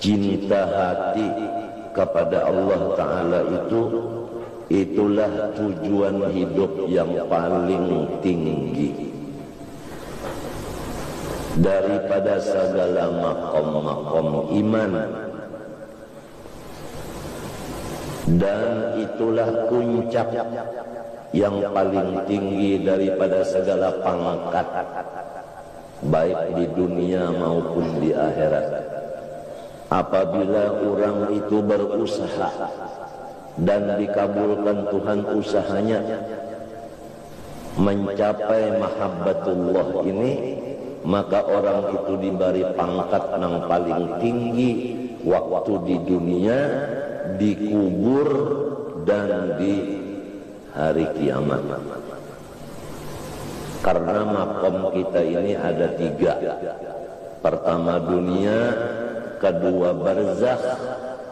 cinta hati kepada Allah Ta'ala itulah tujuan hidup yang paling tinggi daripada segala makom-makom iman, dan itulah puncak yang paling tinggi daripada segala pangkat baik di dunia maupun di akhirat. Apabila orang itu berusaha dan dikabulkan Tuhan usahanya mencapai mahabbatullah ini, maka orang itu diberi pangkat yang paling tinggi waktu di dunia, dikubur, dan di hari kiamat. Karena makom kita ini ada 3. Pertama dunia, kedua barzakh,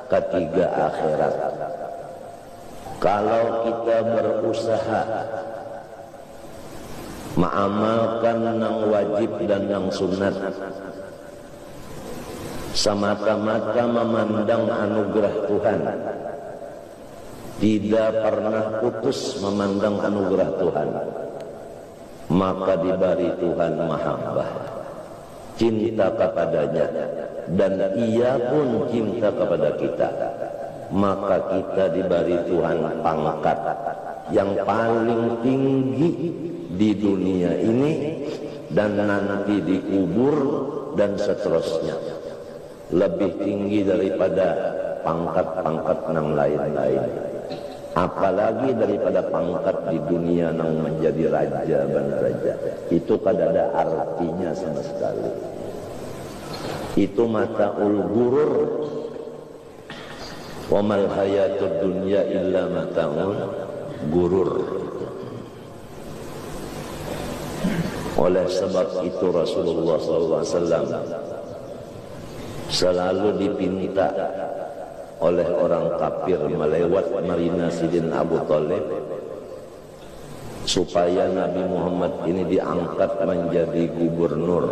ketiga akhirat. Kalau kita berusaha mengamalkan yang wajib dan yang sunat, semata-mata memandang anugerah Tuhan, tidak pernah putus memandang anugerah Tuhan, maka diberi Tuhan mahabbah, cinta kepadanya, dan ia pun cinta kepada kita. Maka kita diberi Tuhan pangkat yang paling tinggi di dunia ini, dan nanti dikubur dan seterusnya, lebih tinggi daripada pangkat-pangkat yang lain-lain, apalagi daripada pangkat di dunia yang menjadi raja dan raja. Itu kada ada artinya sama sekali. Itu mata'ul ghurur. Wa mal hayatud dunya illa mata'ul ghurur. Oleh sebab itu Rasulullah SAW selalu dipinta oleh orang kafir melewat Marina Sidin Abu Thalib supaya Nabi Muhammad ini diangkat menjadi gubernur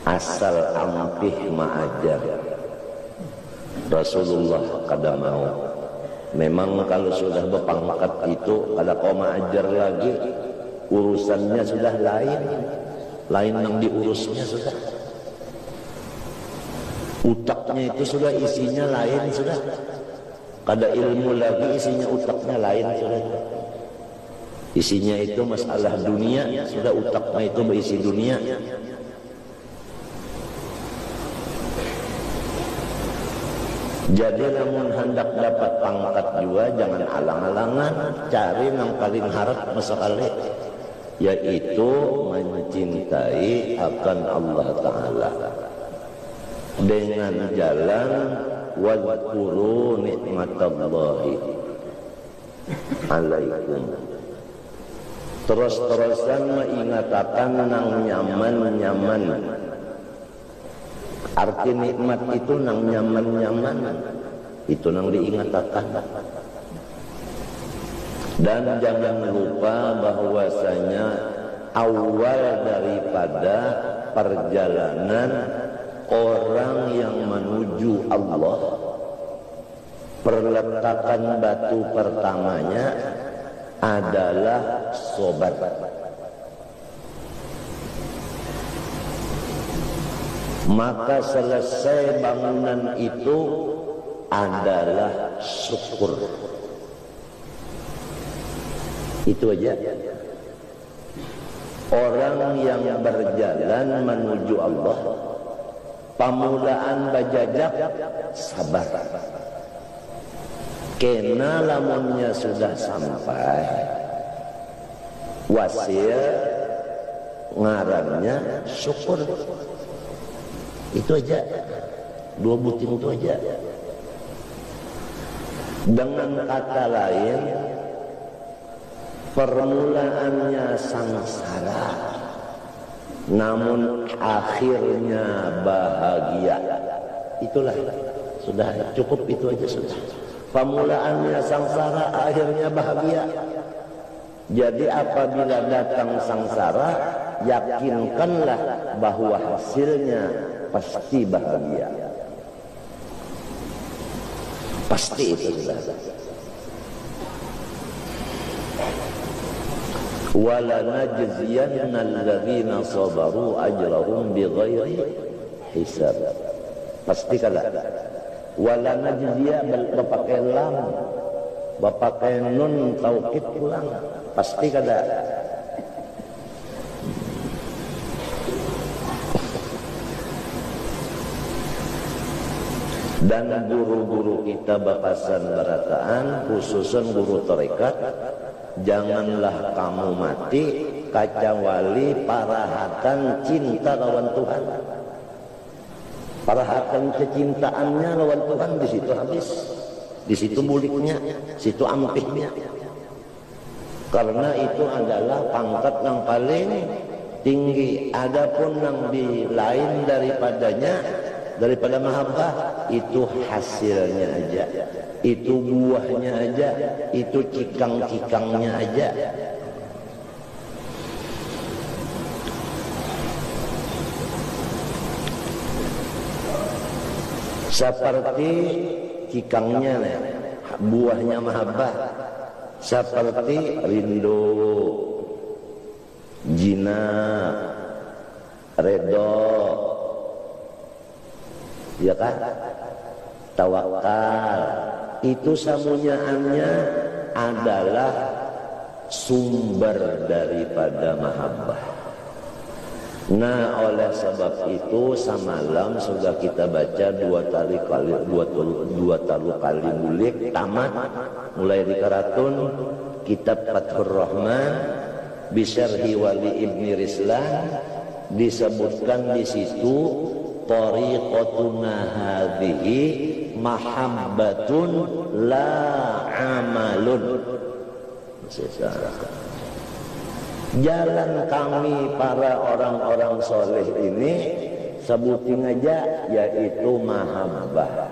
asal ampih ma'ajar. Rasulullah kada mau. Memang kalau sudah berpangkat itu kada kau ma'ajar lagi, urusannya sudah lain yang diurusnya sudah. Utaknya itu sudah isinya lain sudah. Kada ilmu lagi, isinya utaknya lain sudah. Isinya itu masalah dunia, sudah utaknya itu berisi dunia. Jadi namun hendak dapat pangkat juga, jangan alang-alangan cari yang paling harap masalah, yaitu mencintai akan Allah Ta'ala dengan jalan wadhkuru nikmatallahi alaikum. Terus-terusan mengingatkan nang nyaman-nyaman. Arti nikmat itu nang nyaman-nyaman, itu nang diingatkan. Dan jangan lupa bahwasanya awal daripada perjalanan orang yang menuju Allah, perletakan batu pertamanya adalah sobat. Maka selesai bangunan itu adalah syukur. Itu aja. Orang yang berjalan menuju Allah, pamulaan bajajak sabar. Kena lamunnya sudah sampai, wasil ngarannya syukur. Itu aja, 2 buting itu aja. Dengan kata lain, permulaannya sangsara, namun akhirnya bahagia. Itulah, sudah cukup itu aja sudah. Permulaannya sangsara, akhirnya bahagia. Jadi apabila datang sangsara, yakinkanlah bahwa hasilnya pasti bahagia. Pasti itu sudah. Wala najziyanna alladhina sabaru ajrahum bighairi hisab. Pasti kada. Wala najziya berpakai lam, berpakai nun taukid pulang. Pasti kada. Dan guru-guru kita bapasan barataan, khususan guru tarekat, janganlah kamu mati kecuali parahatan cinta lawan Tuhan. Parahatan kecintaannya lawan Tuhan di situ habis, di situ buliknya, situ ampihnya. Karena itu adalah pangkat yang paling tinggi. Adapun yang di lain daripada mahabbah, itu hasilnya aja, itu buahnya aja, itu cikang-cikangnya aja. Seperti cikangnya, buahnya mahabbah, seperti rindu, jina, redho, ya kan, tawakal, itu samunyaannya adalah sumber daripada mahabbah. Nah, oleh sebab itu semalam sudah kita baca dua kali mulik tamat, mulai di karatun kitab Fathur Rahman bisyarhi Wali Ibni Rislan, disebutkan di situ tariqatuna hadhihi mahabbatun la amalun. Jalan kami para orang-orang soleh ini sebutin aja, yaitu mahabbah.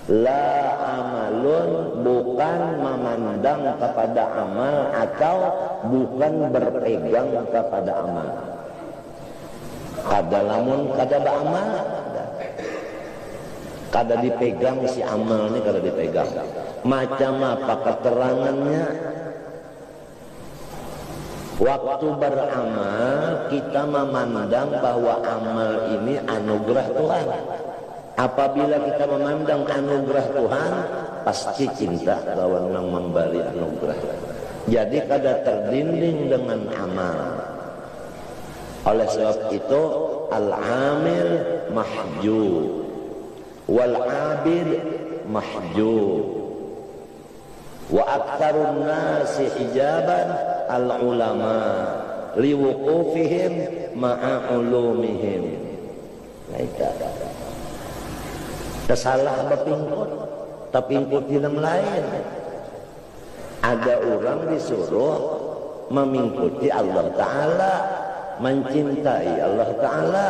La amalun, bukan memandang kepada amal atau bukan berpegang kepada amal. Kada lamun kada beramal, kada dipegang si amal ini, kada dipegang. Macam apa keterangannya? Waktu beramal kita memandang bahwa amal ini anugerah Tuhan. Apabila kita memandang anugerah Tuhan, pasti cinta lawan yang memberi anugerah. Jadi kada terdinding dengan amal. Oleh sebab itu al-amil mahjub wal abid mahjub wa aktsarun nasi hijaban al-ulama liwuqufihim ma'a ulumihim. Nah, itu kesalah berpingkut terpingkut di yang lain. Ada orang disuruh mengikuti Allah Ta'ala, mencintai Allah Ta'ala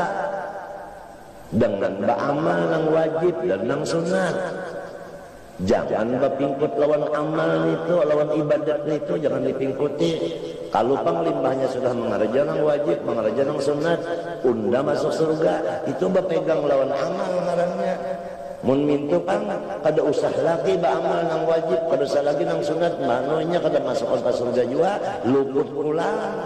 dengan beramal yang wajib dan yang sunat. Jangan berpingkut lawan amal itu, lawan ibadat itu, jangan dipingkuti. Kalau panglimbahnya sudah mengerjakan yang wajib, mengerjakan yang sunat, unda masuk surga, itu berpegang lawan amal ngarannya. Mun mintu pang kada usah lagi beramal yang wajib, kada usah lagi yang sunat, manonya kada masuk ke surga juga, luput pulang.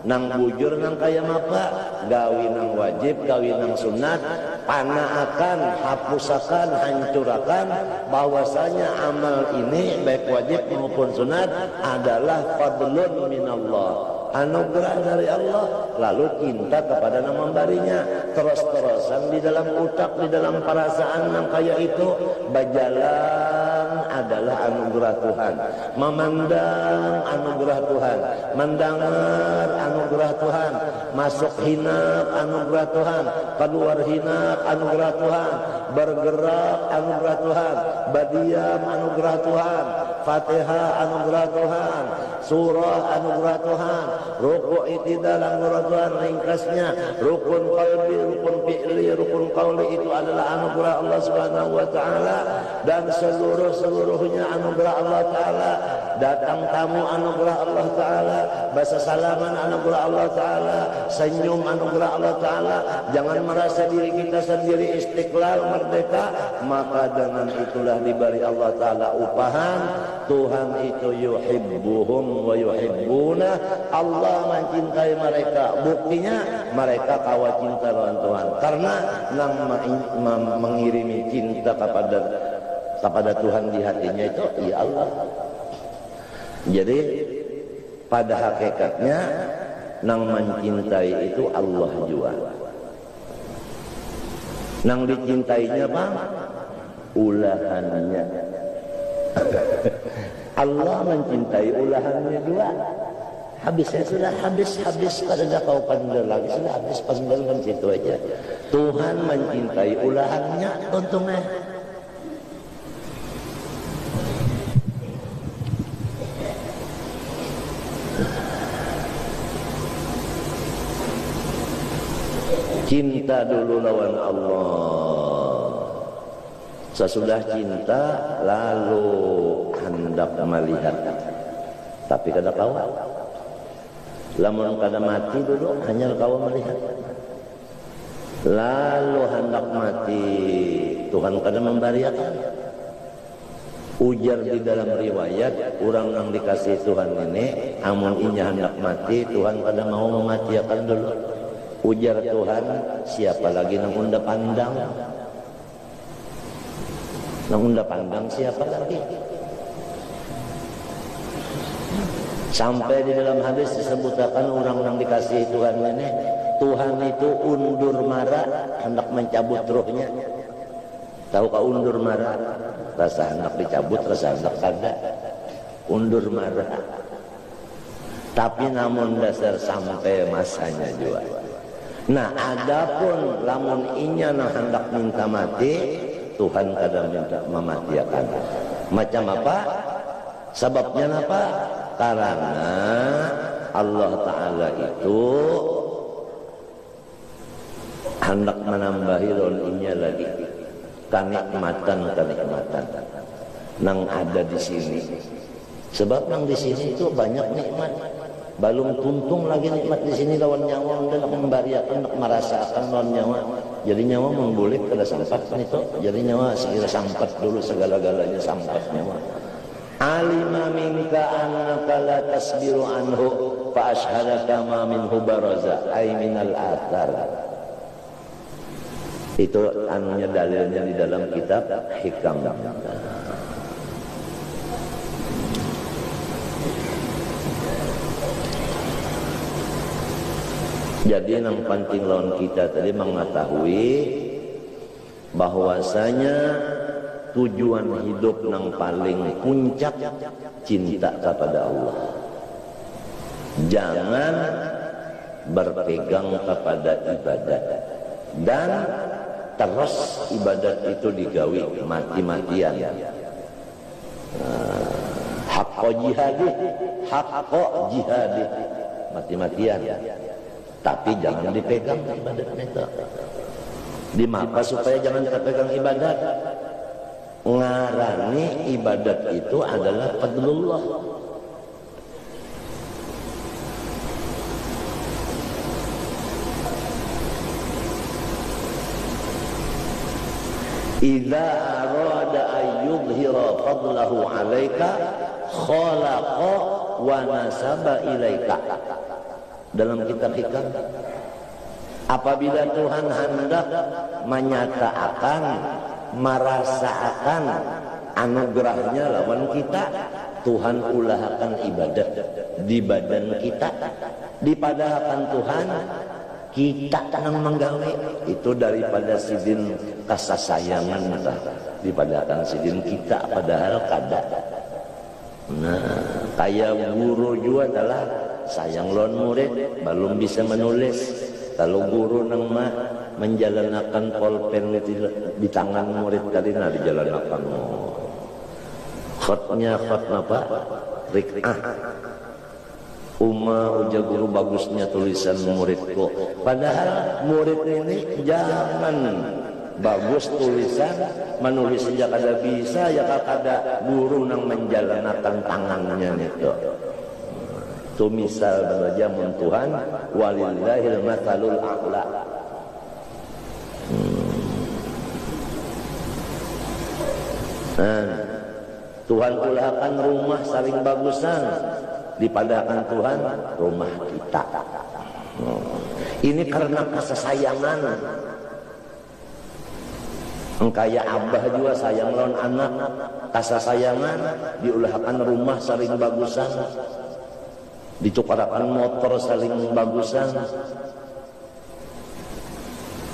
Nang bujur nang kaya apa, gawi nang wajib, gawi nang sunat, panaakan, hapusakan, hancurakan bahwasanya amal ini baik wajib maupun sunat adalah fadlun minallah, anugerah dari Allah. Lalu cinta kepada yang memberinya terus-terusan di dalam utak, di dalam perasaan yang kaya itu berjalan adalah anugerah Tuhan. Memandang anugerah Tuhan, mendengar anugerah Tuhan, masuk hinap anugerah Tuhan, keluar hinap anugerah Tuhan, bergerak anugerah Tuhan, berdiam anugerah Tuhan, Fatihah anugerah Tuhan, surah anugerah Tuhan, Rukuk i'tidal anu-raduan ringkasnya, rukun qalbi, rukun fi'li, rukun qauli itu adalah anugerah Allah Subhanahu wa taala, dan seluruhnya anugerah Allah taala. Datang tamu anugerah Allah taala, bahasa salaman anugerah Allah taala, senyum anugerah Allah taala. Jangan merasa diri kita sendiri istiqlal merdeka, maka dengan itulah diberi Allah taala upahan. Tuhan itu yuhibbuhum wa yuhibbuna, Allah mencintai mereka. Buktinya mereka kawa cinta dengan Tuhan karena mengirimi cinta kepada Tuhan di hatinya itu ya Allah. Jadi pada hakikatnya nang mencintai itu Allah juga. Nang dicintainya apa? Ulahannya. Allah mencintai ulahannya juga. Habisnya sudah habis kada kau pandang lagi, sudah habis pandang kan situ aja. Tuhan mencintai ulahannya untungnya. Cinta dulu lawan Allah. Sesudah cinta lalu hendak melihat. Tapi kada kau. Lamun kada mati dulu hanya kau melihat. Lalu hendak mati Tuhan kada membariakan. Ujar di dalam riwayat orang yang dikasih Tuhan ini amun inya hendak mati Tuhan kada mau mematiakan dulu. Ujar Tuhan, siapa lagi nang unda pandang? Nang unda pandang siapa lagi? Sampai di dalam hadis disebutkan orang yang dikasih Tuhan ini, Tuhan itu undur marah hendak mencabut rohnya. Tahu kau undur marah? Rasa hendak dicabut, rasa hendak kada. Undur marah. Tapi namun dasar sampai masanya juga. Nah, adapun lamun inya nah hendak minta mati, Tuhan kadang minta mematiakan. Macam apa? Sebabnya apa? Karena Allah Ta'ala itu hendak menambahi rolinya lagi kenikmatan nang ada di sini. Sebab nang di sini itu banyak nikmat. Balum tuntung lagi nikmat di sini lawan nyawa anda nak membariakan, nak merasakan lawan nyawa. Jadi nyawa memboleh kada sampat itu. Jadi nyawa sekira sampat dulu segala-galanya sampat nyawa. Alima minka annaka la tasbiru anhu fa ashhadaka ma minhu baraza ay minal athar. Itu anunya dalilnya di dalam kitab Hikam. Jadi yang penting lawan kita tadi mengetahui bahwasanya tujuan hidup yang paling puncak cinta kepada Allah. Jangan berpegang kepada ibadat dan terus ibadat itu digawi mati-matian. Hakko jihadi, mati-matian. Tapi jangan dipegang ibadat itu. Di maka supaya jangan terpegang ibadat. Ngarani ibadat itu adalah fadlullah. Idza arada ayyudhira fadlahu 'alaika khalaqa wa nasaba ilaika. Dalam kitab Hikam, apabila Tuhan hendak menyatakan, merasakan anugerahnya lawan kita, Tuhan ulahkan ibadat di badan kita, dipadahkan Tuhan kita yang menggawe itu daripada sidin kasasayangan dipadahkan sidin kita padahal kada. Nah, kayak guru juga adalah sayang lawan murid belum bisa menulis. Kalau guru nang menjalankan pulpen di tangan murid tadi nah dijalankan. Khotnya khot apa? Rik'ah. uja guru bagusnya tulisan muridku. Padahal murid ini jangan bagus tulisan, menulis saja kada bisa, ya kada guru nang menjalankan tangannya itu. Itu misal saja mun Tuhan, walillahil matsalul a'la. Tuhan ulahkan rumah saling bagusan, dipadakan Tuhan rumah kita. Ini karena kesayangan. Engkaya abah juga sayang lawan anak, kasasayangan diulahkan rumah saling bagusan, dicukarakan motor saling bagusan.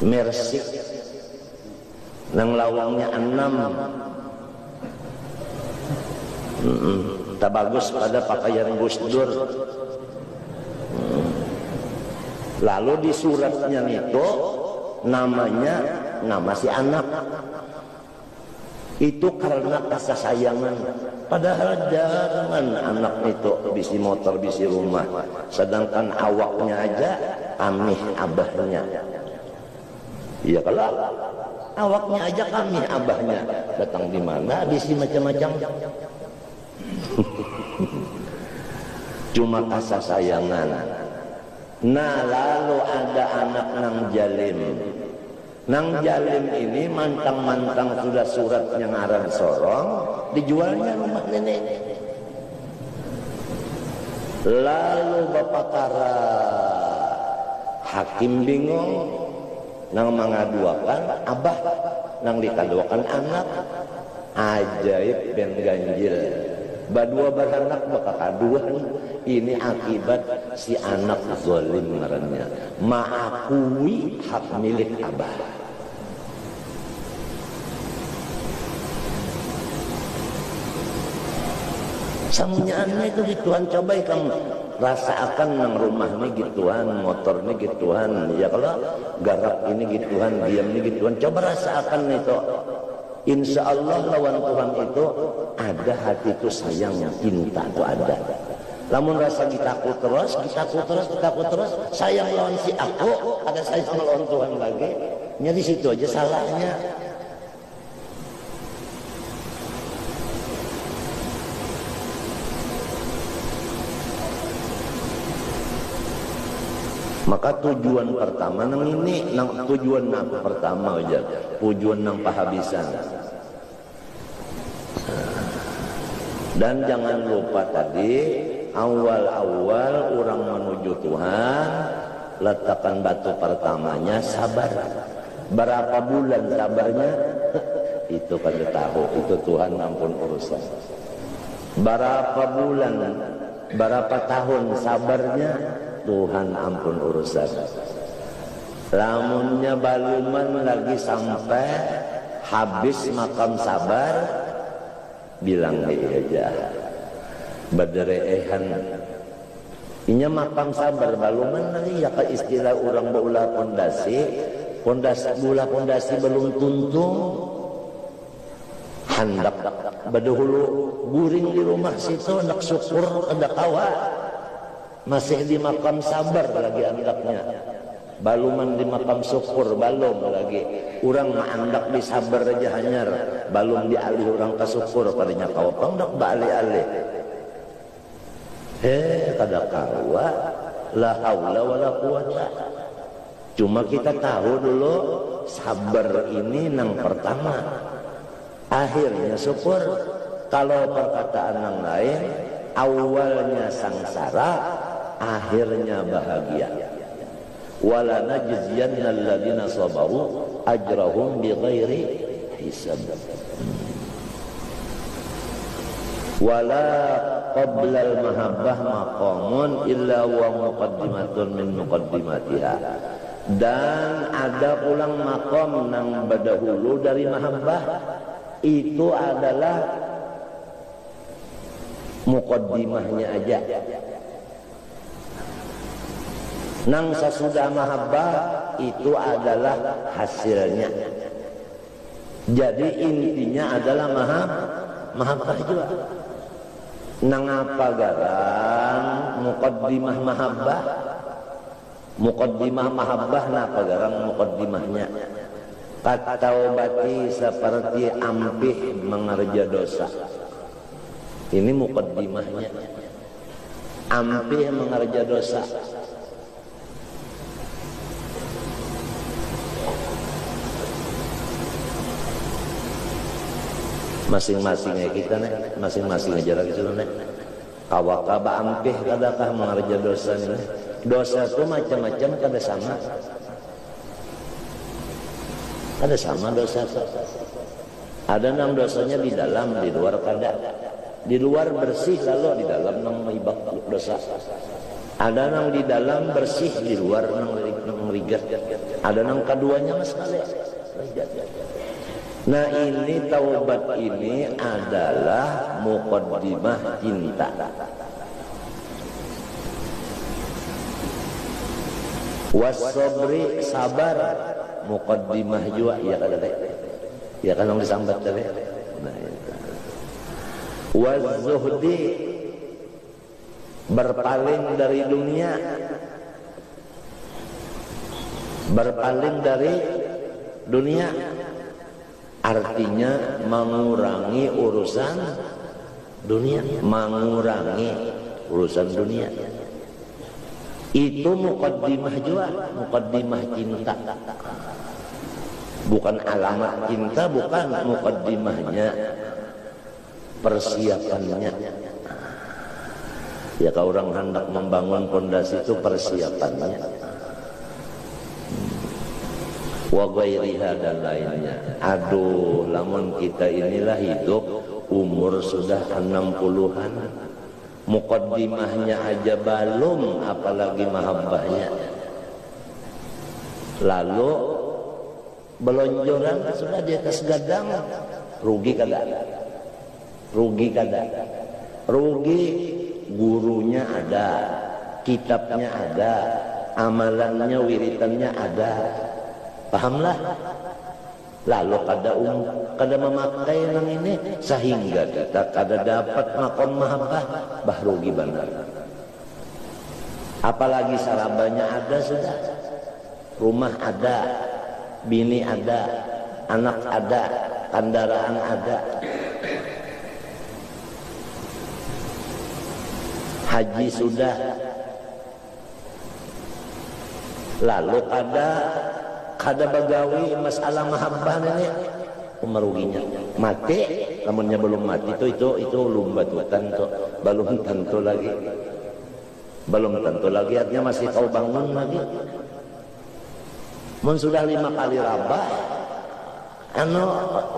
Mercy nang lawangnya 6. Tak bagus pada pakaian Gus Dur. Lalu di suratnya itu namanya nama si anak. Itu karena kasih sayangan. Padahal jangan anak itu bisi motor bisi rumah, sedangkan awaknya aja amih abahnya. Iya, kalau awaknya aja kami abahnya, datang di mana bisi macam-macam. Cuma kasih sayangan. Nah, lalu ada anak nang jalim. Nang jalim ini mantang-mantang sudah suratnya ngarang sorong, dijualnya rumah nenek. Lalu bapak kara hakim bingung, nang mengaduakan abah, nang dikaduakan anak. Ajaib ben ganjil. Badua beranak bakal kaduan. Ini akibat si anak zalim ngarannya, mengakui hak milik abah. Samunyaannya itu gituan, coba kamu rasakan nang rumah ini gituan, motor ini gituan, ya kalau garap ini gituan, diam ini gituan, coba rasakan itu. Insya Allah lawan Tuhan itu ada hati itu sayang, cinta itu ada. Namun rasa takut terus, sayang lawan si aku, ada sayang lawan Tuhan lagi. Jadi situ aja salahnya. Maka tujuan pertama nang ini, nang tujuan nang pertama aja, tujuan nang pahabisan. Dan jangan lupa tadi, awal-awal orang menuju Tuhan, letakkan batu pertamanya sabar. Berapa bulan sabarnya? Itu kan tahu, itu Tuhan ampun urusan. Berapa bulan, berapa tahun sabarnya? Tuhan ampun urusan. Lamunnya baluman lagi sampai habis makam sabar, bilang aja baderehan. Inya makam sabar baluman lagi ya ke istilah orang baulah pondasi gula pondasi belum tuntung, hendak badahulu guring di rumah situ hendak syukur hendak kawa. Masih di makam sabar lagi andaknya, baluman di makam syukur balum lagi. Orang andak di sabar aja hanyar, balum di alih orang ke syukur padanya kau pendak balik-alih. Kada kawa, la haula wala quwata. Cuma kita tahu dulu sabar ini nang pertama, akhirnya syukur. Kalau perkataan yang lain, awalnya sangsara, akhirnya bahagia. Wala najziyanna alladziina sabaru ajrahum bighairi hisab. Wala qabla al-mahabbah maqamun illa wa muqaddimatun min muqaddimatiha. Dan ada ulang maqam nang badahulu dari mahabbah, itu adalah muqaddimahnya aja. Nang sesudah mahabbah itu adalah hasilnya. Jadi intinya adalah mahabbah juga. nang apa garang muqaddimah mahabbah. Muqaddimah mahabbah napa garang muqaddimahnya? Kataubati seperti ampih mengerja dosa. Ini muqaddimahnya. Ampih mengerja dosa. Masing-masingnya kita nih, masing-masing aja lagi sudah nih. Kawakaba ampih kadakah mengerja dosa nih. Dosa itu macam-macam kada sama. Ada sama dosa. Ada nang dosanya di dalam, di luar kada. Di luar bersih lalu di dalam nang mengibak dosa. Ada nang di dalam bersih, di luar nang merigat. Ada nang keduanya mas kali. Nah ini taubat ini adalah muqaddimah cinta. Wassobri sabar muqaddimah juga ya kada teh. Ya kan yang disambat tadi. Nah, wazuhdi berpaling dari dunia. Berpaling dari dunia artinya mengurangi urusan dunia, mengurangi urusan dunia. Itu muqaddimah juga, muqaddimah cinta. Bukan alamat cinta, bukan muqaddimahnya, persiapannya. Ya kalau orang hendak membangun pondasi itu persiapannya. Wa ghairiha dan lainnya. Aduh, lamun kita inilah hidup umur sudah 60-an. Muqaddimahnya aja belum, apalagi mahabbahnya. Lalu belonjoran sudah di atas gadang, rugi kada? Rugi kada? Rugi gurunya ada, kitabnya ada, amalannya, wiritannya ada. Pahamlah? Lalu kada memakai yang ini sehingga kita kada dapat makom mahabbah, bah rugi benar. Apalagi sarabanya ada sudah, rumah ada, bini ada, anak ada, kendaraan ada, haji sudah. Lalu kada bagawi masalah mahabbah ini meruginya. Mati, namunnya belum mati itu lumba tutan tuh, belum tentu lagi. Belum tentu lagi, artinya masih kau bangun lagi. Mun sudah 5 kali rabah,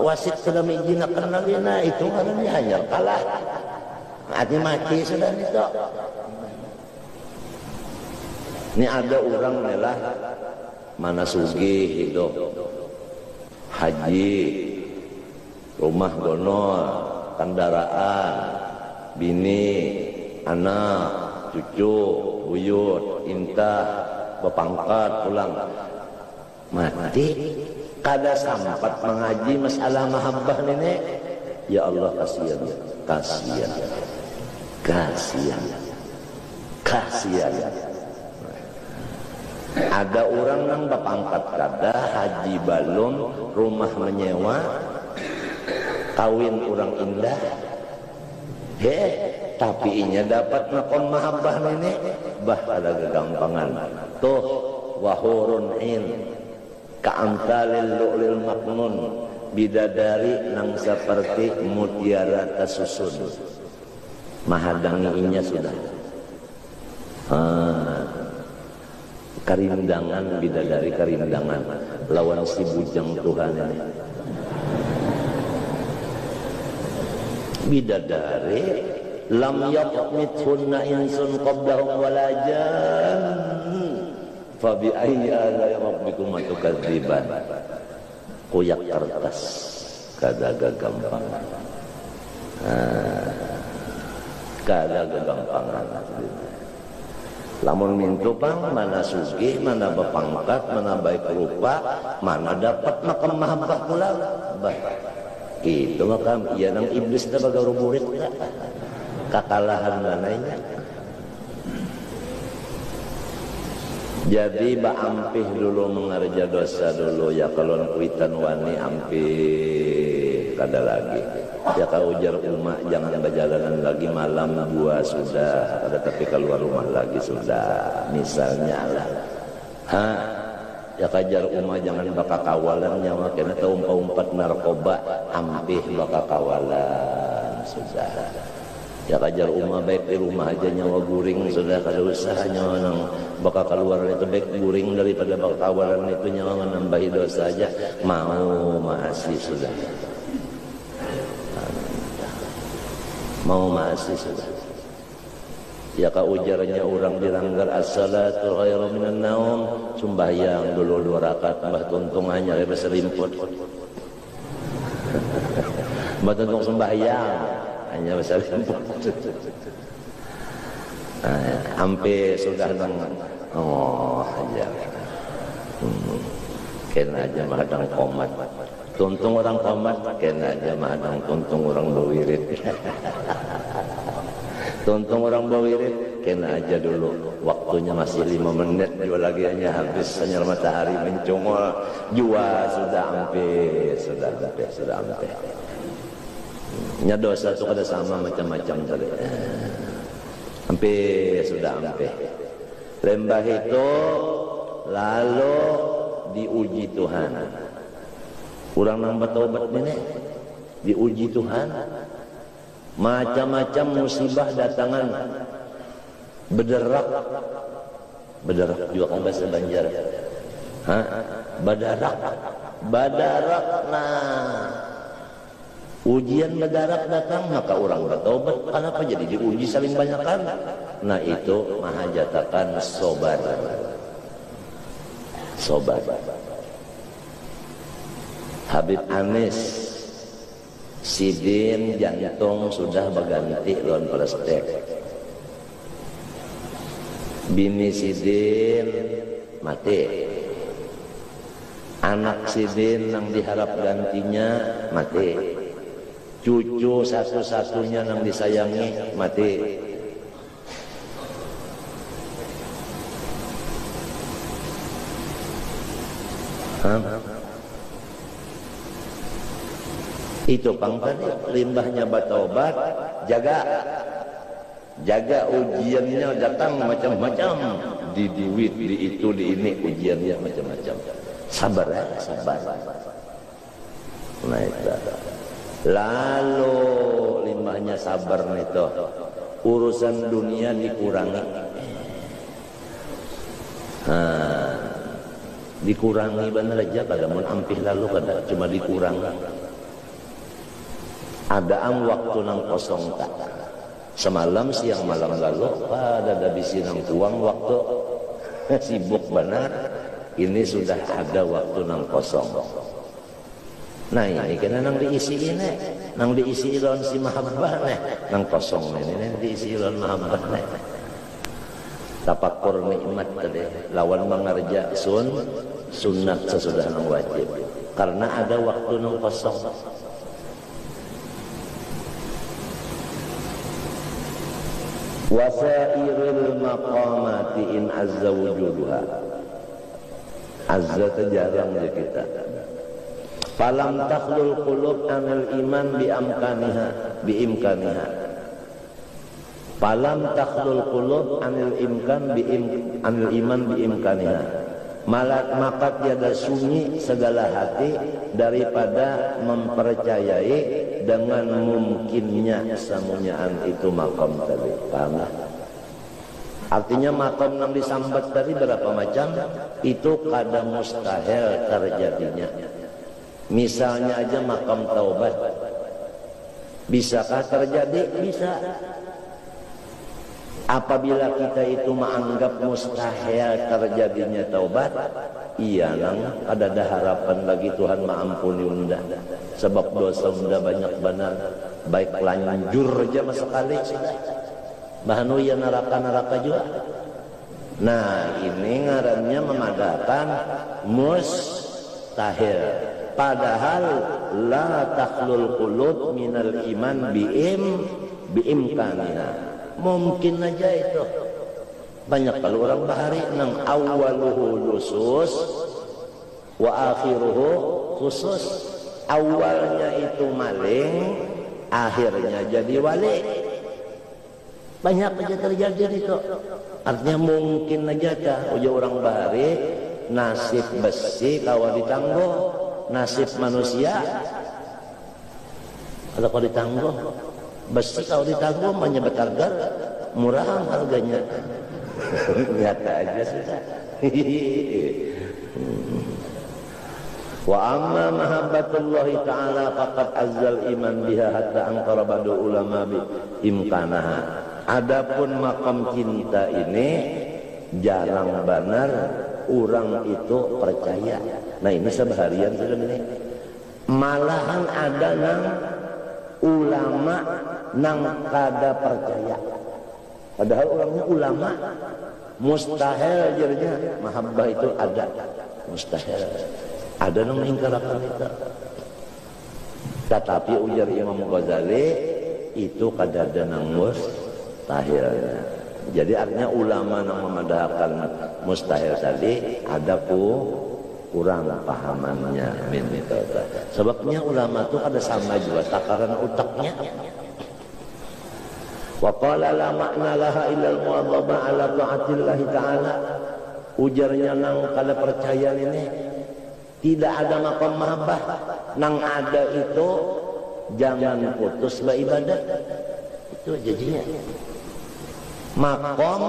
wasit sudah menjinakkan lagi, nah itu kan hanya kalah. Mati sudah itu. Ini ada orang melah mana sugih hidup haji, rumah gonol, kendaraan, bini, anak, cucu, buyut, intah, bepangkat pulang. Mati kada sempat mengaji masalah mahabbah nenek. Ya Allah, kasihan, kasihan, kasihan, kasihan. Ada orang yang bepangkat kada, haji balum, rumah menyewa, kawin orang indah. Tapi inya dapat makom mahabbah nenek, bah ada kegampangan. Tuh wahurun in ka'amtalil lu'lil maknun, bidadari nang seperti mutiara tersusun. Mahadanginya sudah. Karindangan, bidadari karindangan lawan si bujang Tuhan ini. Bidadari lam yaqmithunna insun qablahum wala jan fa bi ayyi ala rabbikum tukadziban. Kuyak kertas kada gampang. Kada gampang. Lamun mintu pang, mana sugih, mana bepangkat, mana baik rupa, mana dapat makam mahabbah pula. Bah, itu makam, iya nang iblis na bagaru murid. Kekalahan mananya. Jadi ba ampih dulu mengerja dosa dulu ya, kalau kuitan wani ampih kada lagi. Ya kau ujar umat jangan berjalanan lagi malam gua sudah, ada tapi keluar rumah lagi sudah, misalnya lah. Ya kajar umat jangan baka kawalan nyawa kena tahu umpat narkoba ampih baka kawalan sudah. Ya kajar umat baik di rumah aja nyawa guring sudah, kada usah nyawa nang baka keluar itu baik guring daripada baka kawalan itu nyawa menambahi dosa aja mau masih sudah. Mau masih sudah. Ya ka ujarnya orang diranggar as-salatu khairu minan naum, sembahyang dulu 2 rakaat mbah tuntungannya lepas selimput. Mbah tuntung sembahyang hanya besar selimput. Hampir sudah nang aja. Kena aja mahadang komat. Tuntung orang komat, kena aja mahadang tuntung orang berwirid. Tuntung orang berwirid, kena aja dulu. Waktunya masih 5 menit, juga lagi hanya habis, hanya matahari mencungol. Jua sudah hampir, sudah hampir. Nya dosa itu kada sama macam-macam tadi. Hampir, sudah hampir. Lembah itu lalu diuji Tuhan. Orang nang bertobat ini diuji Tuhan. Macam-macam musibah datangan, bederak juga kan bahasa Banjar. Badarak. Nah, ujian badarak datang maka orang bertobat. Kenapa jadi diuji saling banyakkan? Nah itu mahajatakan sobar. Habib Anis Sidin jantung sudah berganti lawan plastik. Bini Sidin mati. Anak Sidin yang diharap gantinya mati. Cucu satu-satunya yang disayangi mati. Itu pangkatnya limbahnya batobat, jaga ujiannya datang macam-macam, di duit, di itu, di ini ujiannya macam-macam. Sabar. Nah itu. Lalu limbahnya sabar itu, urusan dunia dikurangi. Dikurangi benar aja, kada mun ampih lalu kada cuma dikurangi. Adaan waktu nang kosong tak. Semalam siang malam lalu pada dabisi nang tuang waktu sibuk benar. Ini sudah ada waktu nang kosong. Nah ini kena nang diisi ini, nang diisi lawan si mahabbah nih, nang kosong ini diisi lawan mahabbah nih. Tapakur nikmat tadi, lawan mengerja sunnah sesudah nang wajib. Karena ada waktu nang kosong. Wasairil maqamati in azza wujuduha. Azza terjarang di kita. Falam takhlul qulub anil iman biimkaniha. Falam takhlul qulub anil iman biimkaniha. Maka tiada sunyi segala hati daripada mempercayai dengan mungkinnya semuanyaan itu makom tadi. Paham? Artinya makom yang disambat tadi berapa macam? Itu kadang mustahil terjadinya. Misalnya aja makom taubat. Bisakah terjadi? Bisa. Apabila kita itu menganggap mustahil terjadinya taubat, iya nang ada harapan lagi Tuhan mengampuni unda. Sebab dosa unda banyak benar, baik lanjur aja sekali. Bahanu ya neraka juga. Nah ini ngarannya mengadakan mustahil. Padahal la takhlul qulub minal iman biimkanina. Mungkin aja itu. Banyak kalau orang bahari nang awwaluhu lusus wa akhiruhu khusus. Awalnya itu maling, akhirnya jadi wali. Banyak aja terjadi itu. Artinya mungkin aja kah uja orang bahari nasib besi kawa ditangguh, nasib manusia kalau kau ditangguh besi kau ditangguh menyebut harga murah harganya. Nyata aja sudah. Wa amma mahabbatullahi ta'ala faqad azzal iman biha hatta angkara ba'du ulama bi imkanaha. Adapun makam cinta ini jarang benar orang itu percaya. Nah ini sebaharian sudah ini. Malahan ada nang ulama nang kada percaya. Padahal orangnya ulama. Mustahil jadinya mahabbah itu ada. Mustahil. Ada nang ingkarakan itu. Tetapi ujar Imam Ghazali itu kada ada nang mustahilnya. Jadi artinya ulama yang memadahkan mustahil tadi ada kurang pahamannya. Sebabnya ulama itu ada sama juga takaran utaknya. Wa qala la makna laha illa al-mu'adhaba ala ta'atillah ta'ala. Ujarnya nang kada percaya ini tidak ada makam mahabbah. Nang ada itu jangan putus beribadat. Itu jadinya. Makom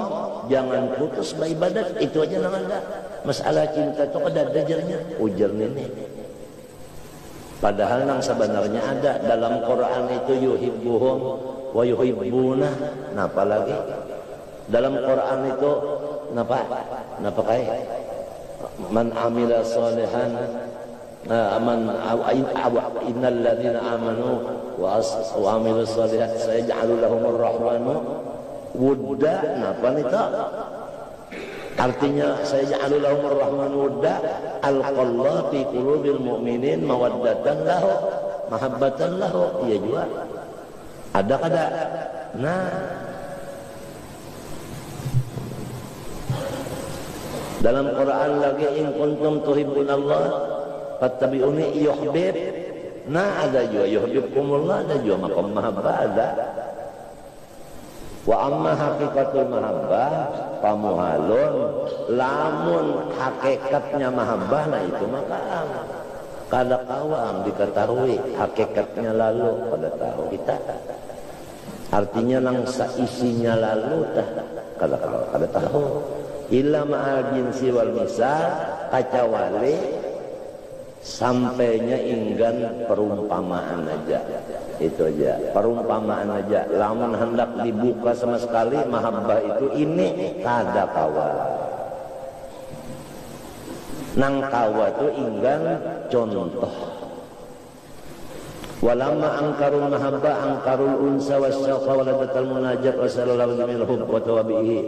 jangan putus beribadat, itu aja nang ada. Masalah cinta itu kada ada jarnya, ujar ini. Padahal nang sebenarnya ada dalam Quran itu yuhibbuhum wa yuhibbuna. Napa lagi? Dalam Quran itu napa kai? Man amila salihan innal ladzina amanu wa amilu salihat sayaj'alu lahumur rahmanu wudda. Napa nita? Artinya sayaj'alu lahumur rahmanu wudda alqallahu fi qulubil mu'minin mawaddatan lahu mahabbatan lahu. Iya juga. Ada kada? Nah, dalam Quran lagi in kuntum tuhibbunallah fattabi'uni yuhbib. Nah ada juga yuhibbukumullah, ada juga maqam mahabbah ada. Wa amma haqiqatul mahabbah pamuhalun, lamun hakikatnya mahabbah nah itu makam. Kada kawam diketahui hakikatnya lalu pada tahu kita. Artinya nang saisinya lalu kada tahu. Illa ma'al jinsi wal misal kacawali sampainya inggan perumpamaan aja. Itu aja, perumpamaan aja. Lamun hendak dibuka sama sekali mahabbah itu ini kada kawa. Nang kawa itu inggan contoh. Walamma angkarul mahabbah angkarul unsa wasyauqa waladatal munajat wa sallallahu alaihi wa tawabihi.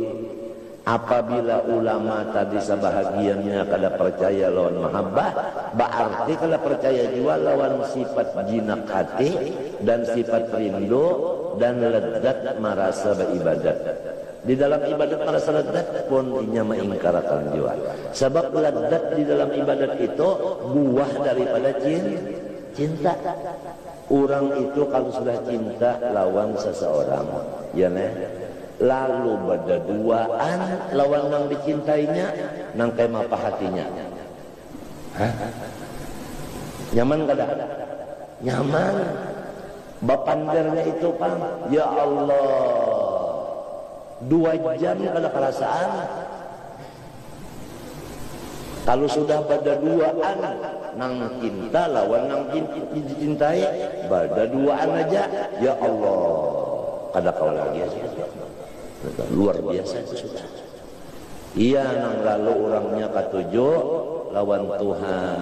Apabila ulama tadi sebahagiannya kada percaya lawan mahabbah, berarti kada percaya juga lawan sifat jinak hati dan sifat rindu dan lezat merasa beribadat. Di dalam ibadat merasa lezat pun inya mengingkarakan juga. Sebab lezat di dalam ibadat itu buah daripada cinta. Orang itu kalau sudah cinta lawan seseorang, ya nih. Lalu berduaan lawan nang dicintainya nang kayak apa hatinya. Hah? Nyaman kada? Nyaman. Bapandernya itu pang, ya Allah, 2 jam kada perasaan. Kalau sudah berduaan nang cinta lawan nang dicintai, berduaan aja, ya Allah, kada kau lagi aja. Luar biasa itu sudah. Iya nang lalu orangnya ketujuh lawan Tuhan.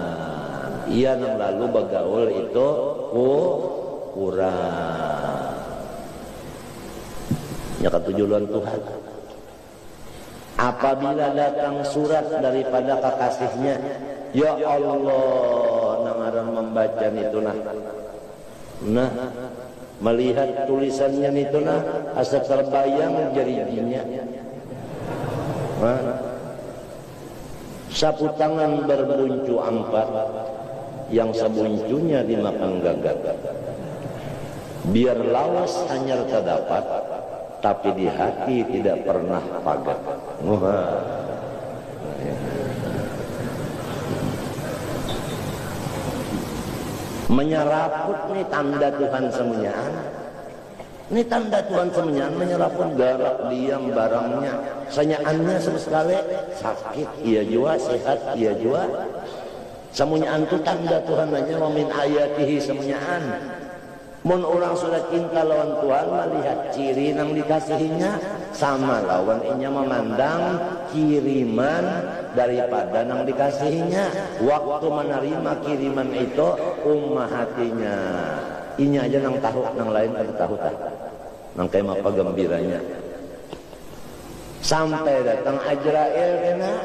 Iya nang lalu bagaul itu kurang. Ya ketujuh lawan Tuhan. Apabila datang surat daripada kekasihnya, ya Allah, nang ngaran membaca itu nah melihat tulisannya itu asa terbayang jarinya. Sapu tangan berbuncu 4 yang sebuncunya dimakan gagak. Biar lawas hanyar terdapat, tapi di hati tidak pernah pagat. Menyeraput nih tanda Tuhan semuanyaan. Ini tanda Tuhan semuanyaan menyeraput garak diam barangnya. Senyaannya sama sekali sakit, iya jua, sehat, iya jua. Semuanyaan itu tanda Tuhan aja, min ayatihi semuanyaan. Mun orang sudah cinta lawan Tuhan, melihat ciri yang dikasihinya, sama lawan inya memandang kiriman daripada yang dikasihinya. Waktu menerima kiriman itu, hatinya. Inya aja nang tahu, nang lain ada tahu tak. Nang kayak apa gembiranya. Sampai datang Ajrail kena,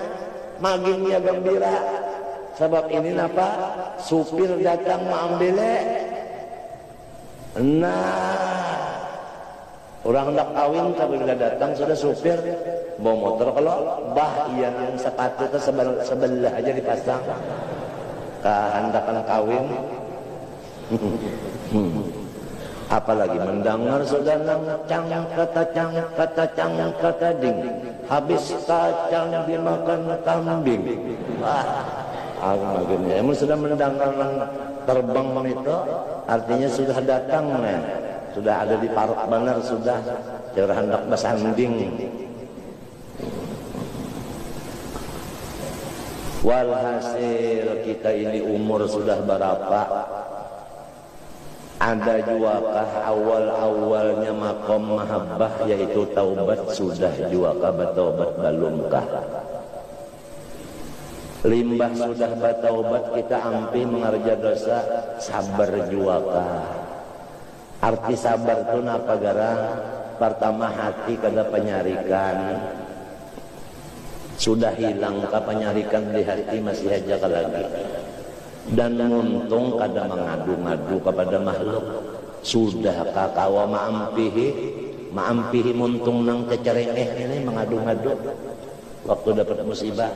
magingnya gembira. Sebab ini apa? Supir datang mengambilnya. Nah, orang hendak kawin tapi sudah datang sudah supir bawa motor kalau yang sepatu itu sebelah aja dipasang kehendakan kawin. Apalagi mendengar sudah cang kata ding habis kacang dimakan kambing. Akhirnya emang sudah mendengar terbang itu artinya sudah datang sudah ada di parok benar sudah cara hendak bersanding. Walhasil kita ini umur sudah berapa, ada juakah awal-awalnya makom mahabbah yaitu taubat sudah juakah bertaubat belumkah? Limbah sudah bertaubat kita ampi mengerja dosa sabar juakah? Arti sabar itu apa garang? Pertama hati kada penyarikan. Sudah hilang ka penyarikan di hati masih aja lagi. Dan untung kada mengadu-ngadu kepada makhluk. Sudah kakawa maampihi muntung nang cecerengeh ini mengadu-ngadu waktu dapat musibah.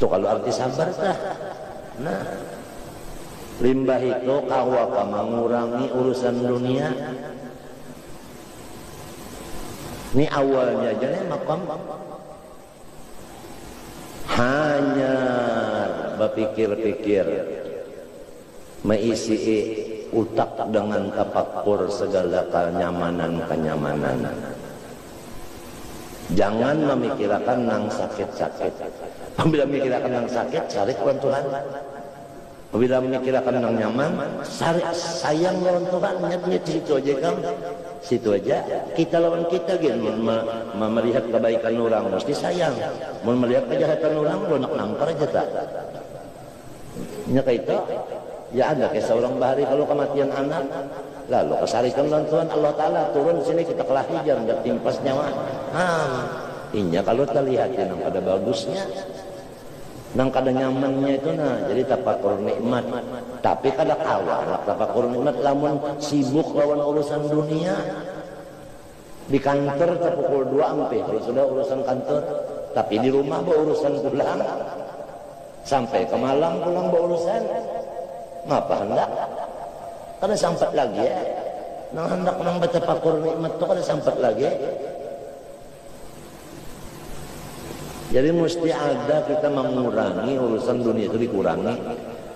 Itu kalau arti sabar tah. Nah, limbah itu kawaka mengurangi urusan dunia. Ini awalnya aja nih makom hanya berpikir-pikir, mengisi utak dengan tafakur segala kenyamanan. Jangan memikirkan nang sakit-sakit. Apabila memikirkan nang sakit, cari Tuhan. Apabila memikirkan nang nyaman, sayang lawan Tuhan. Nyat situ aja kan. Situ aja. Kita lawan kita gitu. Melihat kebaikan orang mesti sayang. Mau melihat kejahatan orang, nak nangkar aja tak. Nyaka itu, ya ada kayak seorang bahari kalau kematian anak. Lalu kesarikan lawan Tuhan Allah Ta'ala turun sini kita kelahi jangan timpas nyawa. Inya kalau terlihat yang pada bagusnya nang kada nyamannya itu jadi tafakur nikmat tapi kada kawal tafakur nikmat lamun sibuk lawan urusan dunia di kantor pukul 2 ampe kalau sudah urusan kantor tapi di rumah bawa urusan pulang sampai ke Malang pulang bawa urusan ngapa hendak kada sampai lagi ya nang hendak nang tafakur nikmat itu kada sampai lagi. Jadi mesti ada kita mengurangi urusan dunia itu dikurangi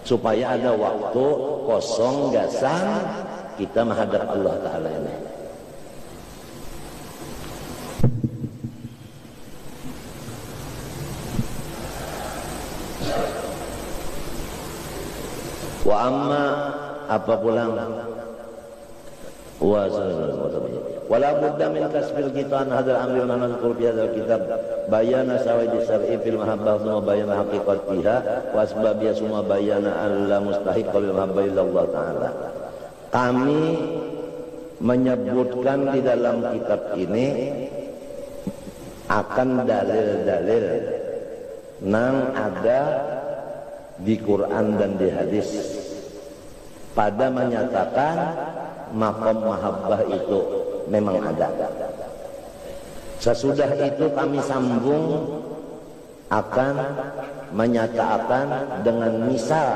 supaya ada waktu kosong gasan kita menghadap Allah Ta'ala ini. Wa amma apa pulang wala budda min kasbil kita an hadal amri wa nazkur fi hadzal kitab bayana sawaidi syar'i fil mahabbah wa bayana haqiqatiha wa asbabiyya summa bayana alla mustahiq lil mahabbah illallah taala. Kami menyebutkan di dalam kitab ini akan dalil-dalil nang ada di Quran dan di hadis pada menyatakan maqam mahabbah itu memang ada. Sesudah itu kami sambung akan menyatakan dengan misal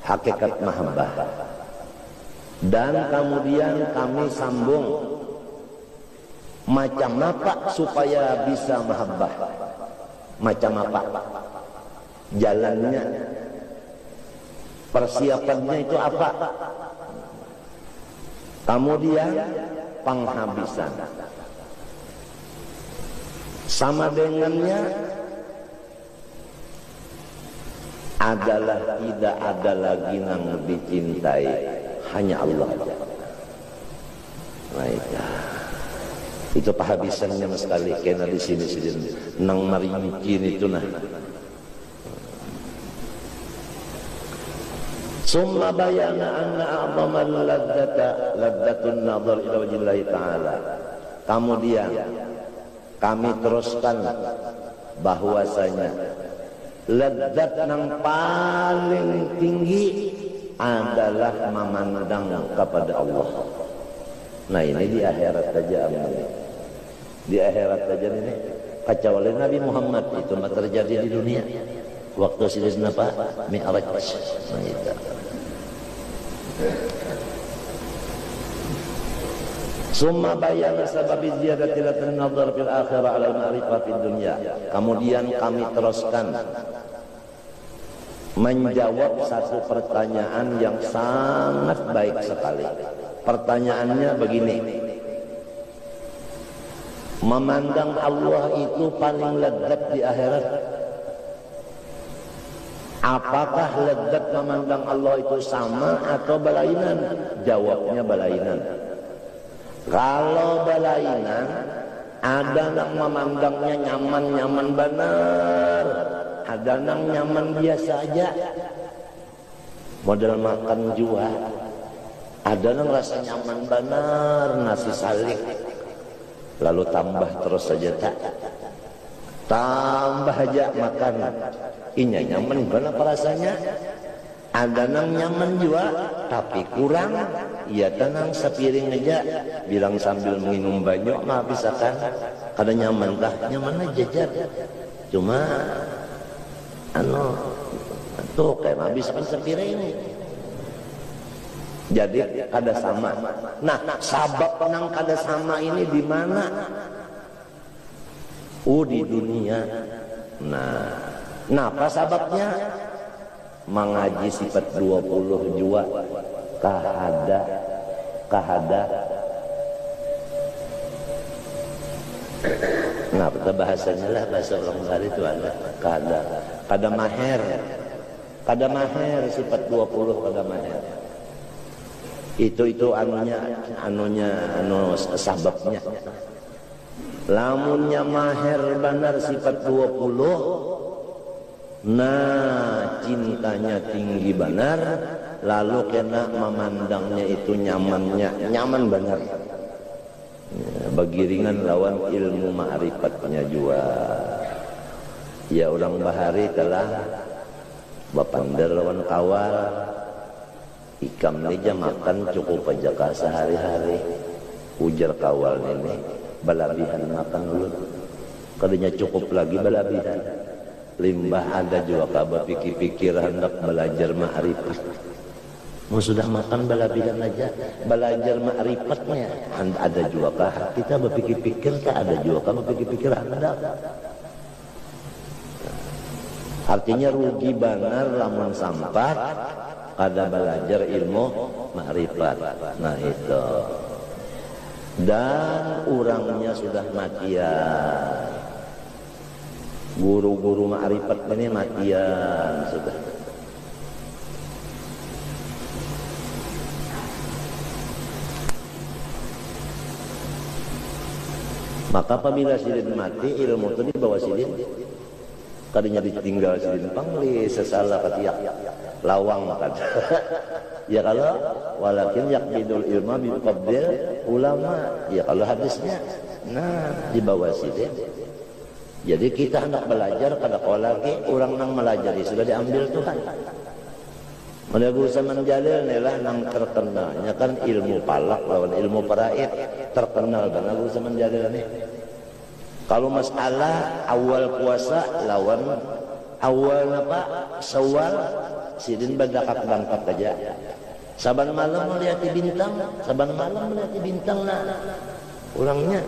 hakikat mahabbah. Dan kemudian kami sambung macam apa supaya bisa mahabbah. Macam apa jalannya, persiapannya itu apa. Kemudian penghabisan. Sama dengannya adalah tidak ada lagi yang dicintai, hanya Allah. Nah, itu penghabisannya mas sekali. Kena di sini nang marikin itu nah. Summa bayana anna a'zamal laddatun nadhar ila wajhillahi ta'ala. Kemudian kami teruskan bahwasanya ladzat yang paling tinggi adalah memandang kepada Allah. Nah ini di akhirat saja amalnya. Di akhirat saja ini kacau oleh Nabi Muhammad itu terjadi di dunia. Waktu Sayyidina Pak Mi'raj. Nah itu. Summa bayana sababi ziyadati latin nazar fil akhirah ala ma'rifah fid dunya. Kemudian kami teruskan menjawab satu pertanyaan yang sangat baik sekali. Pertanyaannya begini. Memandang Allah itu paling lezat di akhirat. Apakah lezat memandang Allah itu sama atau berlainan? Jawabnya berlainan. Kalau berlainan, ada yang memandangnya nyaman-nyaman benar, ada yang nyaman biasa aja, model makan jua. Ada yang rasa nyaman benar, nasi salik, lalu tambah terus saja tak, tambah aja makan, ini nyaman benar rasanya. Ada yang nyaman juga, tapi kurang. Ya tenang sepiring aja, bilang sambil minum banyak mah bisa kan? Kada nyaman dah, nyaman aja jar. Cuma, tuh kayak habiskan sepiring. Jadi kada sama. Nah, sabab nang kada sama ini di mana? Di dunia. Nah, apa sababnya? Mengaji sifat 20 jua kahada nah bahasanya lah bahasa orang Bali itu ada kada maher sifat 20 kada maher itu anunya sababnya lamunnya maher benar sifat 20. Nah, cintanya tinggi benar, lalu kena memandangnya itu nyaman benar. Ya, bagiringan lawan ilmu ma'rifatnya juga. Ya orang bahari telah bapandar lawan kawal, ikam aja makan cukup aja sehari-hari. Ujar kawal ini, balabihan makan dulu. Kadanya cukup lagi balabihan. Limbah ada juga kabar pikir-pikir hendak belajar ma'rifat. Mau sudah makan balabihan aja, belajar ma'rifatnya. Ada juga kah kita berpikir-pikir, tak ada juga kah berpikir-pikir hendak. Artinya rugi benar lamun sampat kada belajar ilmu ma'rifat. Nah itu. Dan orangnya sudah matian. Guru-guru ma'rifat ini matian sudah. Maka apabila sidin mati, ilmu itu dibawa sidin. Kadinya ditinggal sidin pangli, sesalah ketiak lawang kan. Ya kalau walakin yakbidul ilma biqabdil ulama. Ya kalau hadisnya, nah dibawa sidin. Jadi kita hendak belajar kada kau lagi orang nang melajari sudah diambil Tuhan. Menurut zaman Jalil inilah nang terkenalnya kan ilmu palak lawan ilmu paraid terkenal kan Abu zaman Jalil ini. Kalau masalah awal puasa lawan awal apa Syawal sidin badakak bangkat aja. Saban malam melihat bintang, saban malam melihat bintang nah orangnya.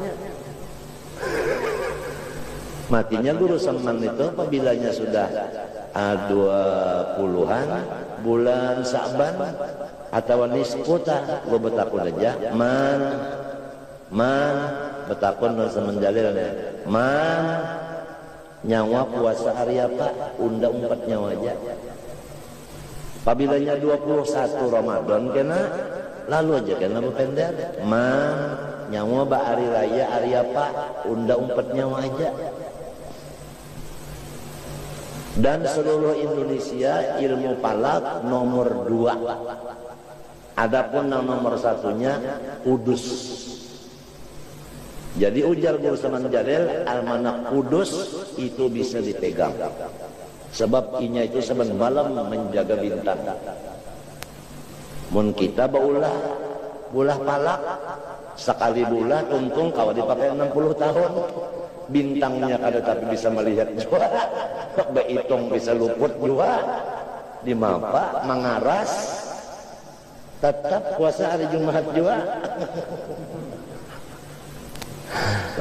Matinya guru Saman itu apabila sudah 20-an bulan Sa'ban atau nisfuta gue betakun aja man betakun Saman Jalil man nyawa puasa hari apa unda 4 nyawa aja apabila 21 Ramadan kena lalu aja kena berpendek man nyawa ba hari raya hari apa unda 4 nyawa aja. Dan seluruh Indonesia ilmu palak nomor 2. Adapun yang nomor 1-nya Kudus. Jadi ujar Guru Saman Jalil almanak Kudus itu bisa dipegang. Sebab inya itu saban malam menjaga bintang. Mun kita baulah palak sekali bulah tuntung kalau dipakai 60 tahun. Bintangnya kada tapi bisa melihat juga, behitung bisa luput juga, dimapa mengaras, tetap puasa hari Jumat juga.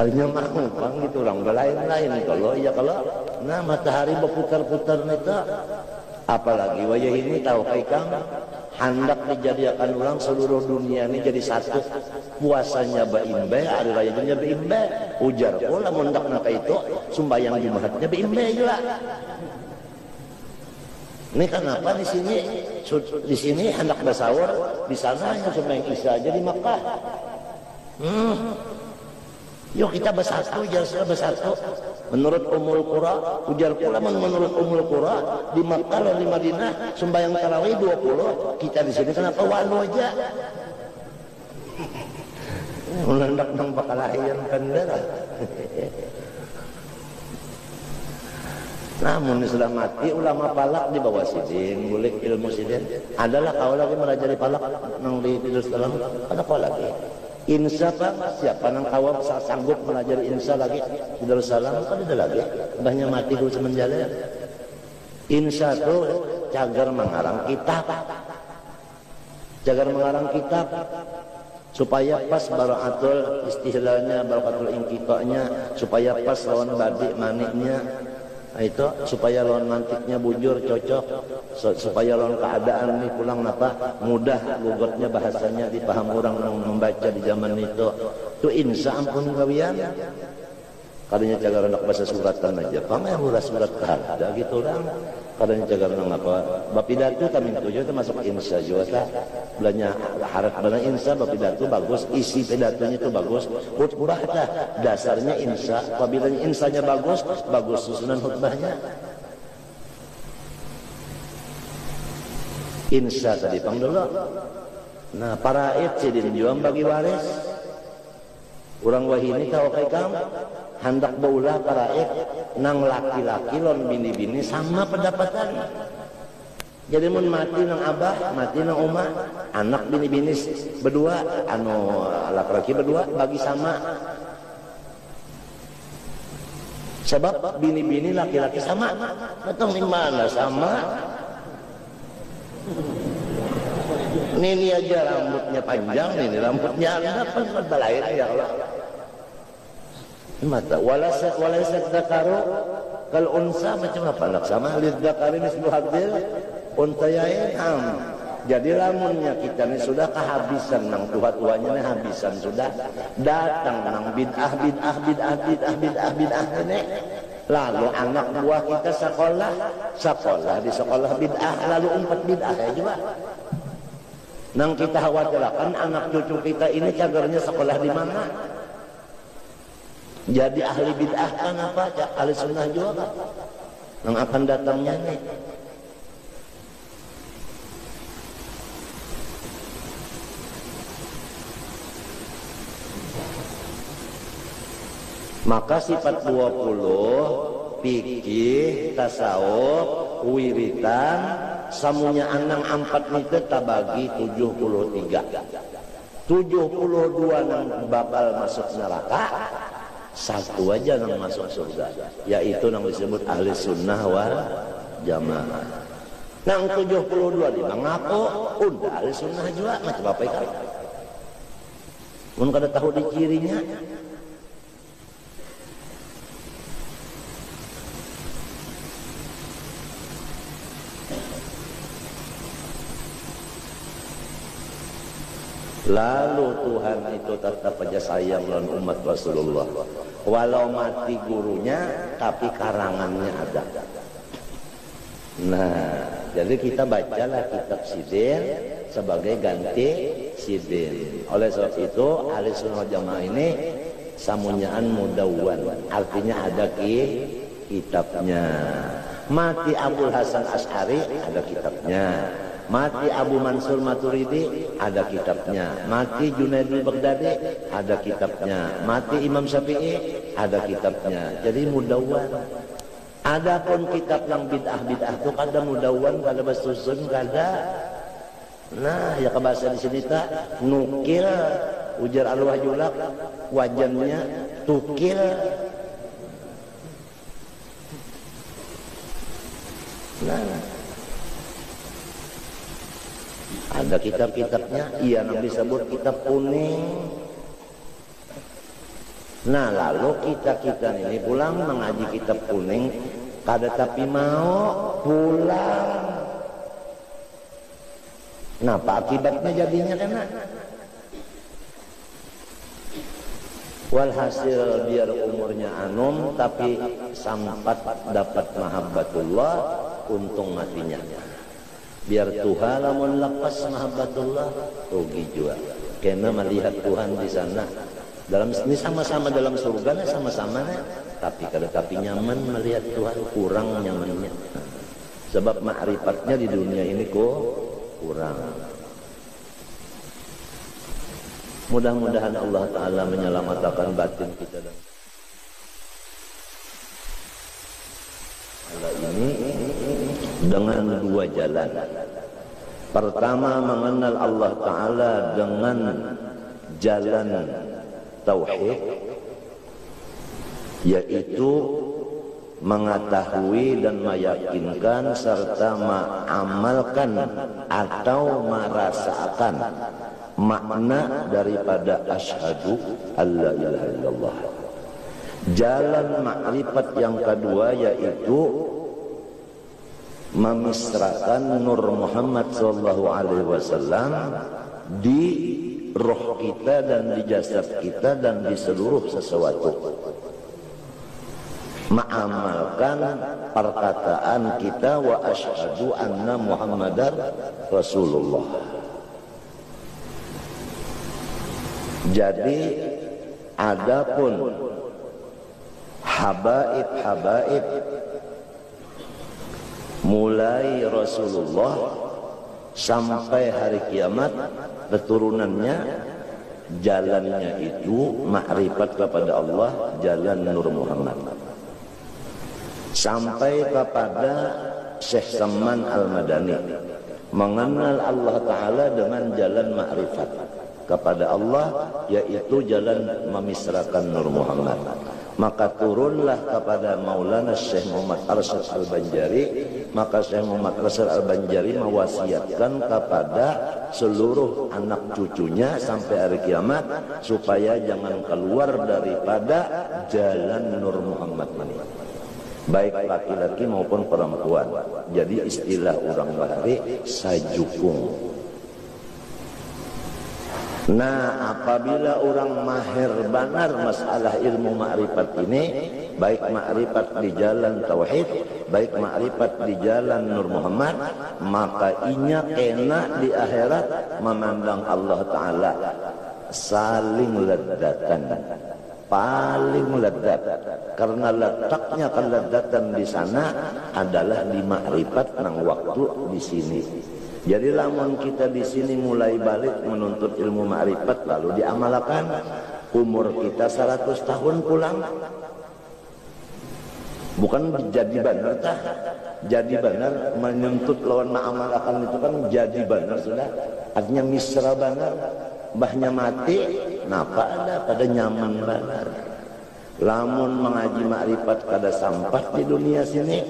Kalinya mangpang gitu orang lain-lain kalau nah matahari berputar-putar neta, apalagi wajah ini tahu kaikan hendak dijadikan ulang seluruh dunia ini jadi satu puasanya baimbe hari rayanya baimbe ujar pula mendak naka itu sembahyang Jumatnya baimbe juga ini kenapa di sini hendak bersahur di sana hanya sembahyang Isya aja di Makkah yuk kita bersatu jangan bersatu menurut Ummul Qura ujar pula menurut Ummul Qura di Makkah dan di Madinah sembahyang tarawih 20 kita di sini kenapa walu aja melendak nang bakal lahir kendara namun sudah mati ulama palak di bawah sidin boleh ilmu sidin adalah kau lagi melajari palak nang di Darussalam ada kau lagi insya Pak, siapa nang kawam sanggup melajari insya lagi di Darussalam kan ada lagi banyak mati Guru Saman Jalil insya itu cagar mengarang kitab supaya pas barakatul istihlahnya barakatul ingkitoknya supaya pas lawan badik maniknya itu supaya lawan mantiknya bujur cocok supaya lawan keadaan ini pulang apa mudah gugurnya bahasanya dipaham orang yang membaca di zaman itu insya ampun kawian kadanya cagar anak bahasa suratan aja pameh murah surat ada gitu orang kadanya cagar anak apa bapidato kami tujuh termasuk insya juga belanja harap benar insya bapidato bagus isi pidatonya itu bagus khutbah dasarnya insya apabila insanya bagus susunan khutbahnya insya tadi pang dulu nah para sidin juang bagi waris orang wahini tahu kayak hendak baulah para nang laki-laki lon bini-bini sama pendapatan jadi mun mati nang abah mati nang oma anak bini-bini berdua anu laki-laki berdua bagi sama sebab bini-bini laki-laki sama betul di mana sama ini aja rambutnya panjang ini rambutnya anda pas balain ya Allah mata walasak dakaru kal unsa macam apa nak sama lid dakari mislu hadil untayain jadi lamunnya kita ini sudah kehabisan nang tua-tuanya ini habisan sudah datang nang bid'ah ini lalu anak buah kita sekolah di sekolah bid'ah lalu 4 bid'ah ya juga nang kita khawatirkan anak cucu kita ini cagarnya sekolah di mana jadi ahli bid'ah kan apa ahli sunnah juga kan yang akan datangnya nih Maka sifat 20 fikih, tasawuf, wiritan, samunya anang 4 itu tabagi 73. 72 nang bakal masuk neraka, 1 aja nang masuk surga, yaitu nang disebut ahli sunnah wal jamaah. Nang 72 di ngaku udah ahli sunnah juga macam apa ikan. Mun kada tahu di cirinya. Lalu Tuhan itu tetap aja sayang lawan umat Rasulullah. Walau mati gurunya, tapi karangannya ada. Nah, jadi kita bacalah kitab Sidin sebagai ganti Sidin. Oleh sebab itu, ahli sunnah jamaah ini samunyaan mudawwan, artinya ada kitabnya. Mati Abdul Hasan Asy'ari ada kitabnya. Mati Abu Mansur Maturidi ada kitabnya. Mati Junaidul Baghdadi ada kitabnya. Mati Imam Syafi'i ada kitabnya. Jadi mudawwan. Adapun kitab yang bid'ah-bid'ah itu kada mudawwan, kada basusun, kada. Nah, ya kebahasa di sini tak nukil ujar al-wajulak wajannya tukil. Nah, ada kitab-kitabnya, iya yang disebut kitab kuning. Nah, lalu kita ini pulang mengaji kitab kuning, kada tapi mau pulang. Nah, apa akibatnya jadinya kena? Walhasil biar umurnya anum, tapi sampat dapat mahabbatullah, untung matinya. Biar Tuhan lamun lepas mahabbatullah rugi juga, karena melihat Tuhan di sana dalam ini sama-sama dalam surga, sama-sama tapi kada tapi nyaman melihat Tuhan, kurang nyamannya. Sebab ma'rifatnya di dunia ini kok kurang. Mudah-mudahan Allah Ta'ala menyelamatkan batin kita dan ini dengan 2 jalan. Pertama, mengenal Allah Ta'ala dengan jalan tauhid, yaitu mengetahui dan meyakinkan serta mengamalkan atau merasakan makna daripada asyhadu alla ilaha illallah. Jalan makrifat yang kedua yaitu memisrakan Nur Muhammad SAW di roh kita dan di jasad kita dan di seluruh sesuatu. Mengamalkan perkataan kita wa asyhadu anna Muhammadar Rasulullah. Jadi adapun habaib mulai Rasulullah sampai hari kiamat keturunannya, jalannya itu makrifat kepada Allah, jalan Nur Muhammad. Sampai kepada Syekh Saman Al-Madani, mengenal Allah Ta'ala dengan jalan makrifat kepada Allah, yaitu jalan memisrakan Nur Muhammad. Maka turunlah kepada Maulana Syekh Muhammad Arsyad Al-Banjari, maka Syekh Muhammad Arsyad Al-Banjari mewasiatkan kepada seluruh anak cucunya sampai hari kiamat supaya jangan keluar daripada jalan Nur Muhammad ini, baik laki-laki maupun perempuan. Jadi istilah orang bahari sajukung. Nah, apabila orang mahir benar masalah ilmu makrifat ini, baik makrifat di jalan tauhid, baik makrifat di jalan Nur Muhammad, maka inya kena di akhirat memandang Allah Ta'ala saling ledatan, paling ledat. Karena letaknya keledatan di sana adalah di makrifat nang waktu di sini. Jadi lamun kita di sini mulai balik menuntut ilmu ma'rifat lalu diamalkan, umur kita 100 tahun pulang. Bukan jadi benar tah. Jadi benar menuntut lawan ma'amalakan itu kan jadi benar sudah. Artinya misra benar. Mbahnya mati, napa ada pada nyaman benar. Lamun mengaji makrifat kada sampat di dunia sini,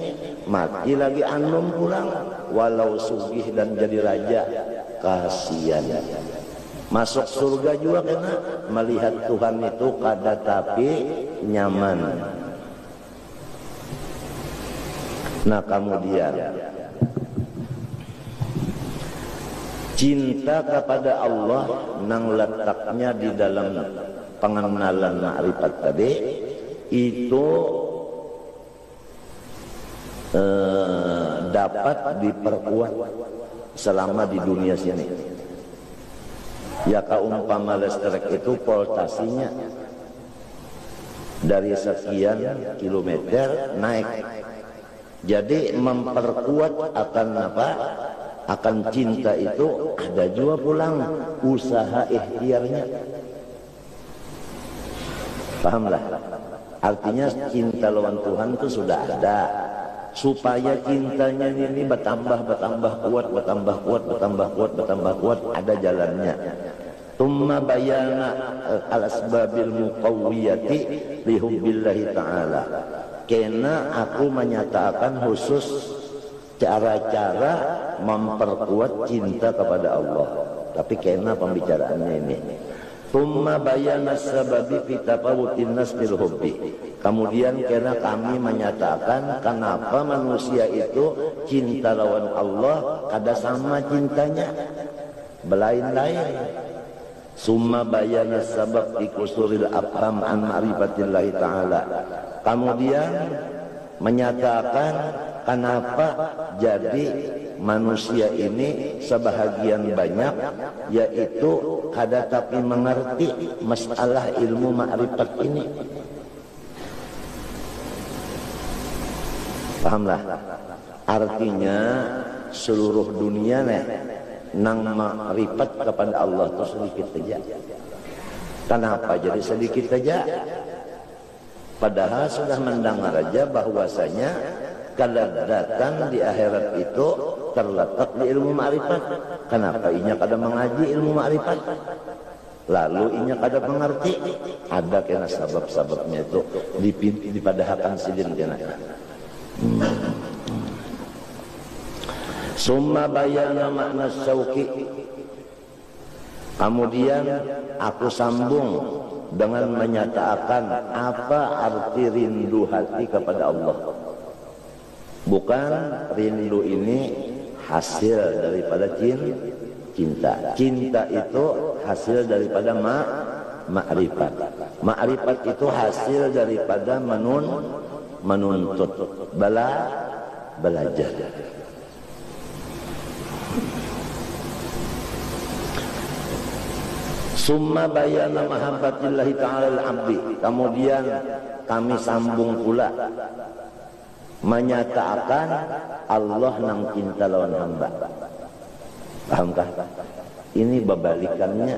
mati lagi anum pulang. Walau sugih dan jadi raja, kasihan. Masuk surga juga kena melihat Tuhan itu kada tapi nyaman. Nah kemudian cinta kepada Allah nang letaknya di dalam pengenalan ma'rifat tadi itu dapat diperkuat selama di dunia sini. Ya kaumpama listrik itu voltasinya dari sekian kilometer naik. Jadi memperkuat akan apa? Akan cinta itu ada juga pulang usaha ikhtiarnya. Pahamlah? Artinya cinta lawan Tuhan itu sudah ada. Supaya cintanya ini bertambah kuat, ada jalannya. Tumma bayana al-asbabil muqawwiyati li hubbillahi ta'ala. Karena aku menyatakan khusus cara-cara memperkuat cinta kepada Allah. Tapi karena pembicaraannya ini. Tumma bayana sababi fi tafawutin nas bil hubbi. Kemudian karena kami menyatakan kenapa manusia itu cinta lawan Allah kada sama cintanya, belain-lain. Summa bayana sabab fi kusuril afham an ma'rifatillahi ta'ala. Kemudian menyatakan kenapa jadi manusia ini sebahagian banyak yaitu kada tapi mengerti masalah ilmu ma'rifat ini. Pahamlah? Artinya seluruh dunia nang ma'rifat kepada Allah itu sedikit saja. Kenapa jadi sedikit saja? Padahal sudah mendengar aja bahwasanya kelezatan di akhirat itu terletak di ilmu ma'rifat. Kenapa inya kada mengaji ilmu ma'rifat? Lalu inya kada mengerti? Ada kena sebab-sebabnya itu dipadahakan sidin kena. Summa bayana makna syauqi. Kemudian aku sambung dengan menyatakan apa arti rindu hati kepada Allah. Bukan rindu ini hasil daripada cinta. Cinta itu hasil daripada ma'rifat. Ma'rifat itu hasil daripada menuntut, belajar. Summa bayana mahabbatillahi ta'ala al-abdi. Kemudian kami sambung pula menyatakan Allah nang cinta lawan hamba. Pahamkah? Ini berbalikannya.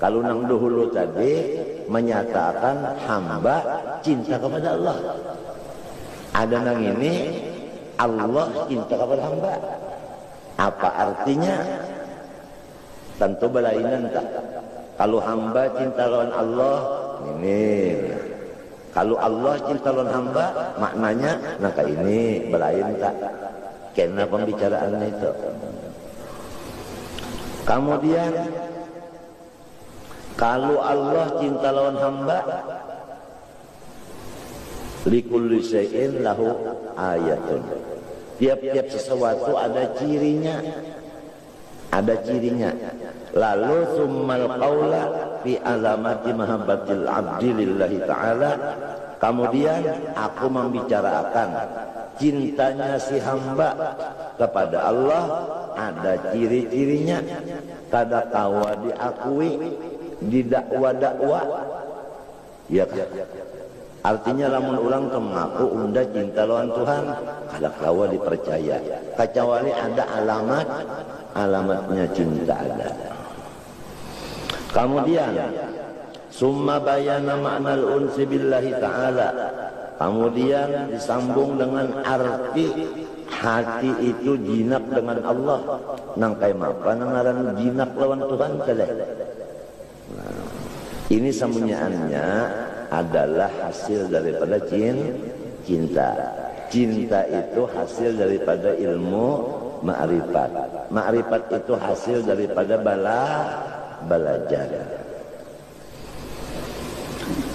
Kalau nang dahulu tadi menyatakan hamba cinta kepada Allah. Ada nang ini Allah cinta kepada hamba. Apa artinya? Tentu berlainan tak. Kalau hamba cinta lawan Allah, ini. Kalau Allah cinta lawan hamba, maknanya maka ini berlain tak. Karena pembicaraan itu. Kemudian kalau Allah cinta lawan hamba, likulli syai'in lahu ayatun. Tiap-tiap sesuatu ada cirinya. Ada cirinya. Lalu summal qaula fi alamati mahabbatil abdi lillahi ta'ala. Kemudian aku membicarakan cintanya si hamba kepada Allah ada ciri-cirinya. Kada kawa diakui di dakwa-dakwa. Ya kan? Artinya lamun ulang tu mengaku unda cinta lawan Tuhan, kada kawa dipercaya. Kecuali ada alamatnya cinta ada. Kemudian Summa bayana ma'nal unsi billahi ta'ala. Kemudian disambung dengan arti hati itu jinak dengan Allah. Nang kay mapa nang ngaran jinak lawan Tuhan teh. Nah, ini sambungannya adalah hasil daripada cinta. Cinta itu hasil daripada ilmu ma'rifat. Ma'rifat itu hasil daripada belajar.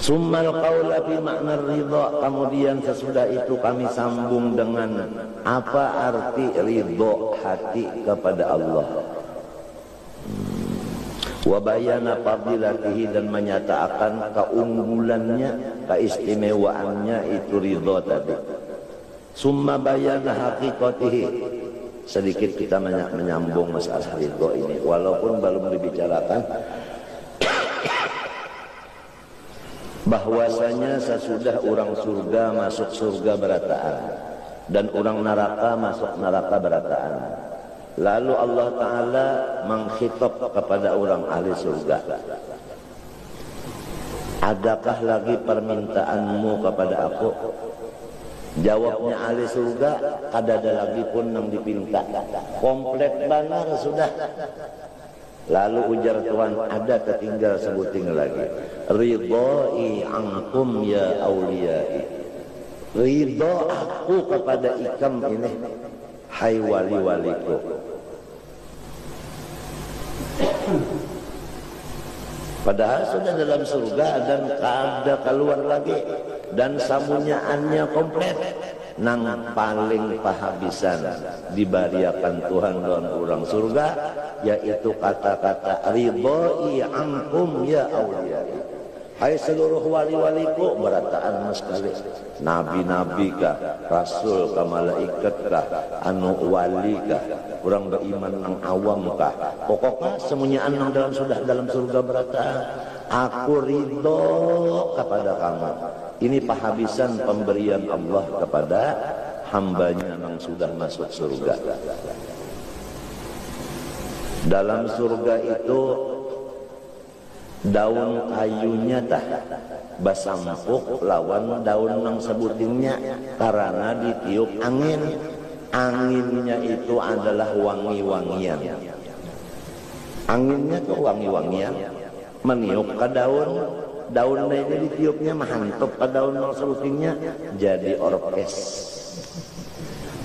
Summal qaula fi makna ridha. Kemudian sesudah itu kami sambung dengan apa arti ridha hati kepada Allah. Wa bayana fadilatihi, dan menyatakan keunggulannya, keistimewaannya itu ridha tadi. Summa bayana haqiqatihi. Sedikit kita menyambung masalah ridha ini walaupun belum dibicarakan. Bahwasanya sesudah orang surga masuk surga berataan dan orang neraka masuk neraka berataan. Lalu Allah Ta'ala mengkhitab kepada orang ahli surga. Adakah lagi permintaanmu kepada aku? Jawabnya ahli surga, kadada lagi pun yang dipinta. Komplit benar sudah. Lalu ujar Tuhan, ada ketinggal sebuting lagi. Ridhai ankum ya awliyai. Ridha aku kepada ikam ini, hai wali-waliku. Padahal sudah dalam surga dan kada keluar lagi, dan samunyaannya komplit. Nang paling pahabisan dibariakan Tuhan dan orang surga, yaitu kata-kata ridhai ankum ya awliyai. Hai seluruh wali-waliku, berataan sekali. Nabi-nabi kah, rasul kah, malaikat kah, anu wali kah, orang beriman nang awam kah, pokoknya semuanya nang dalam surga berataan, aku ridho kepada kamu. Ini pahabisan pemberian Allah kepada hambanya yang sudah masuk surga. Dalam surga itu daun kayunya tah basampuk lawan daun nang sebutingnya karena ditiup angin. Anginnya itu adalah wangi-wangian. Anginnya tuh wangi-wangian, meniup ke daun. Daunnya ini ditiupnya mantap ke daun nang sebutingnya, jadi orkes.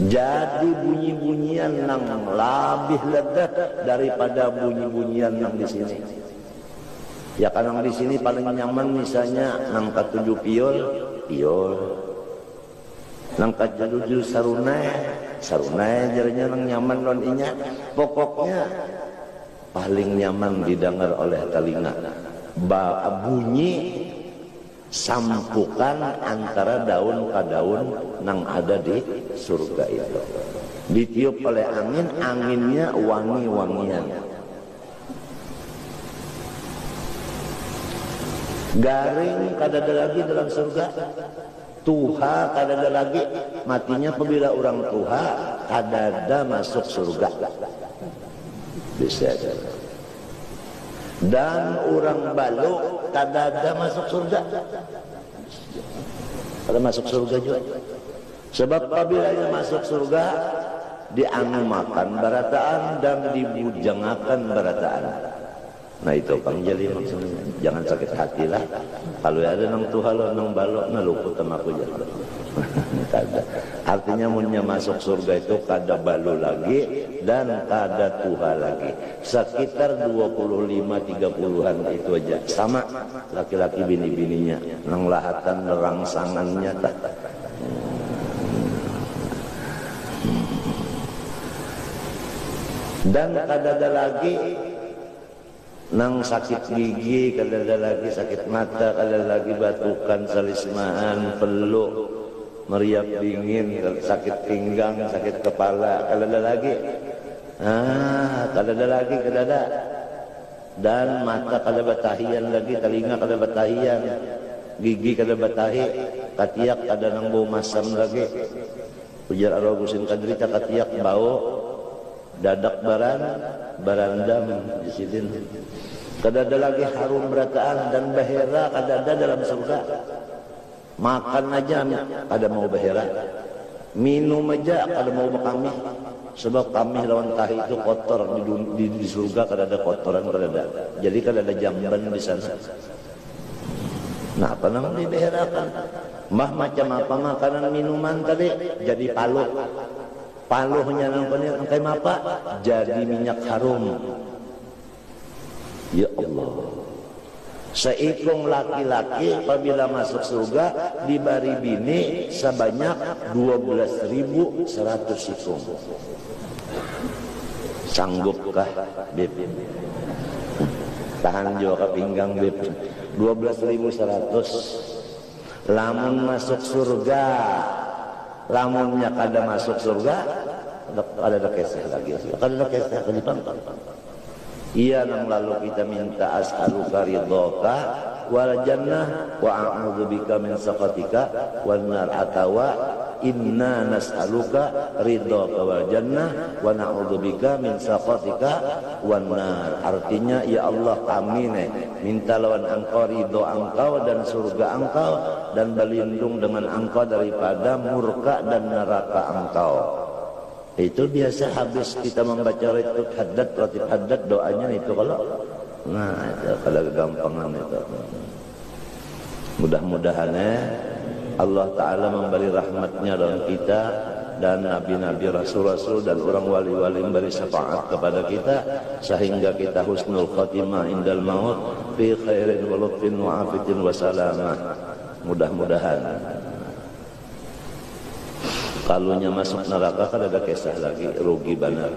Jadi bunyi-bunyian nang lebih ledak daripada bunyi-bunyian nang di sini. Ya kan nang di sini paling nyaman misalnya nang ke-7 piol. Nang ke-7 sarunai jadinya nang nyaman non inya. Pokoknya paling nyaman didengar oleh telinga. Bunyi sampukan antara daun ke daun nang ada di surga itu. Ditiup oleh angin, anginnya wangi-wangian. Garing kadada lagi dalam surga. Tuha kadada lagi. Matinya apabila orang tuha kadada masuk surga. Bisa aja. Dan orang baluk kadada masuk surga. Kada masuk surga juga. Sebab apabila masuk surga dianu makan barataan dan dibujangakan barataan. Nah itu pangjali maksudnya. Jangan sakit hati lah. Kalau ada nang tuhalo nang balok na luput sama aku jatuh. Kada. Artinya munnya masuk surga itu kada balu lagi dan kada tuha lagi. Sekitar 25-30an itu aja. Sama laki-laki bini-bininya. Nang lahatan rangsangannya tak. Dan kada ada lagi nang sakit gigi, kada ada lagi sakit mata, kada ada lagi batukan, salismaan, peluk, meriap dingin, sakit pinggang, sakit kepala, kada ada lagi. Kada ada lagi, kada ada. Dan mata kada batahian lagi, telinga kada batahian, gigi kada batahi, katiak kada nang bau masam lagi. Ujar Ar-Ragusin kadrita katiak bau dadak barandam di sini. Kada ada lagi harum berataan dan bahera kada ada dalam surga. Makan aja kada mau bahera, minum aja kada mau kami, sebab kami lawan tahi itu kotor di surga kada ada kotoran kada ada. Jadi kada ada jamban di sana. Nah, apa namanya dibaherakan? Mah macam apa makanan minuman tadi jadi paluh. Paluhnya namanya kayak apa? Jadi minyak harum. Ya Allah, seikung laki-laki apabila masuk surga diberi bini sebanyak 12.100 ikung. Sanggupkah Bib? Tahan juga ke pinggang Bib. 12.100. Lamun masuk surga, lamunnya kada masuk surga, ada keseh lagi. Kada keseh lagi pantang. Iya nang lalu kita minta as'aluka ridhoka wal jannah wa a'udzubika min sakhatika wan nar, atawa inna nas'aluka ridhoka wal jannah wa na'udzubika min sakhatika wan nar. Artinya ya Allah kami minta lawan engkau ridho engkau dan surga engkau, dan berlindung dengan engkau daripada murka dan neraka engkau. Itu biasa habis kita membaca ratib haddad doanya itu kalau kalau gampangan itu. Mudah-mudahan Allah Ta'ala memberi rahmatnya dalam kita dan nabi-nabi, rasul-rasul dan orang wali-wali memberi syafaat kepada kita sehingga kita husnul khatimah indal maut fi khairin wa lutfin wa afitin wa salamah. Mudah-mudahan. Kalunya masuk neraka kan ada kisah lagi, rugi benar.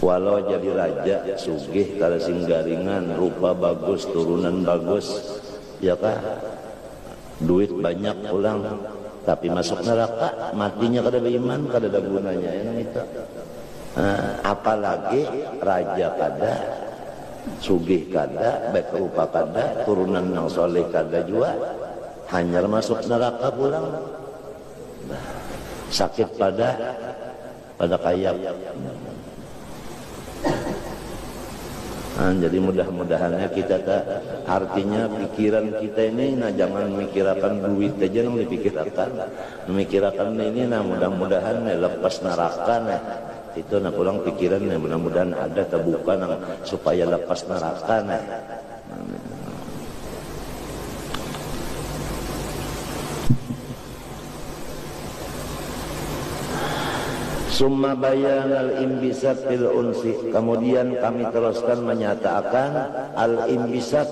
Walau jadi raja sugih kada singgaringan, rupa bagus, turunan bagus, ya kah? Duit banyak pulang, tapi masuk neraka matinya kada beriman, kada ada gunanya yang itu. Apalagi raja kada, sugih kada, baik rupa kada, turunan yang soleh kada juga, hanya masuk neraka pulang. Sakit pada kayak. Jadi mudah-mudahannya kita artinya pikiran kita ini jangan memikirkan duit aja yang dipikirkan, memikirkan ini mudah-mudahan lepas neraka itu pulang pikiran mudah-mudahan ada terbuka supaya lepas neraka Summa bayan al-imbisat fil unsi. Kemudian kami teruskan menyatakan al-imbisat.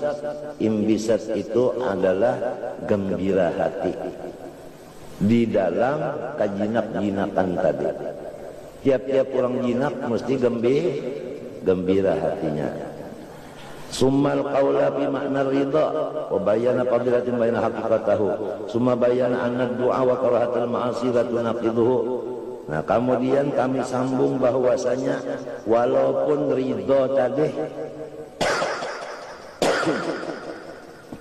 Imbisat itu adalah gembira hati di dalam kajinak-jinakan tadi. Tiap-tiap orang jinak mesti gembira hatinya. Summal qawla bi makna ridha wa bayana fadilatin bayna haqiqatahu. Summa bayana anna du'a wa karahatul ma'asi la tunaqiduhu. Nah, kemudian kami sambung bahwasanya walaupun ridho tadi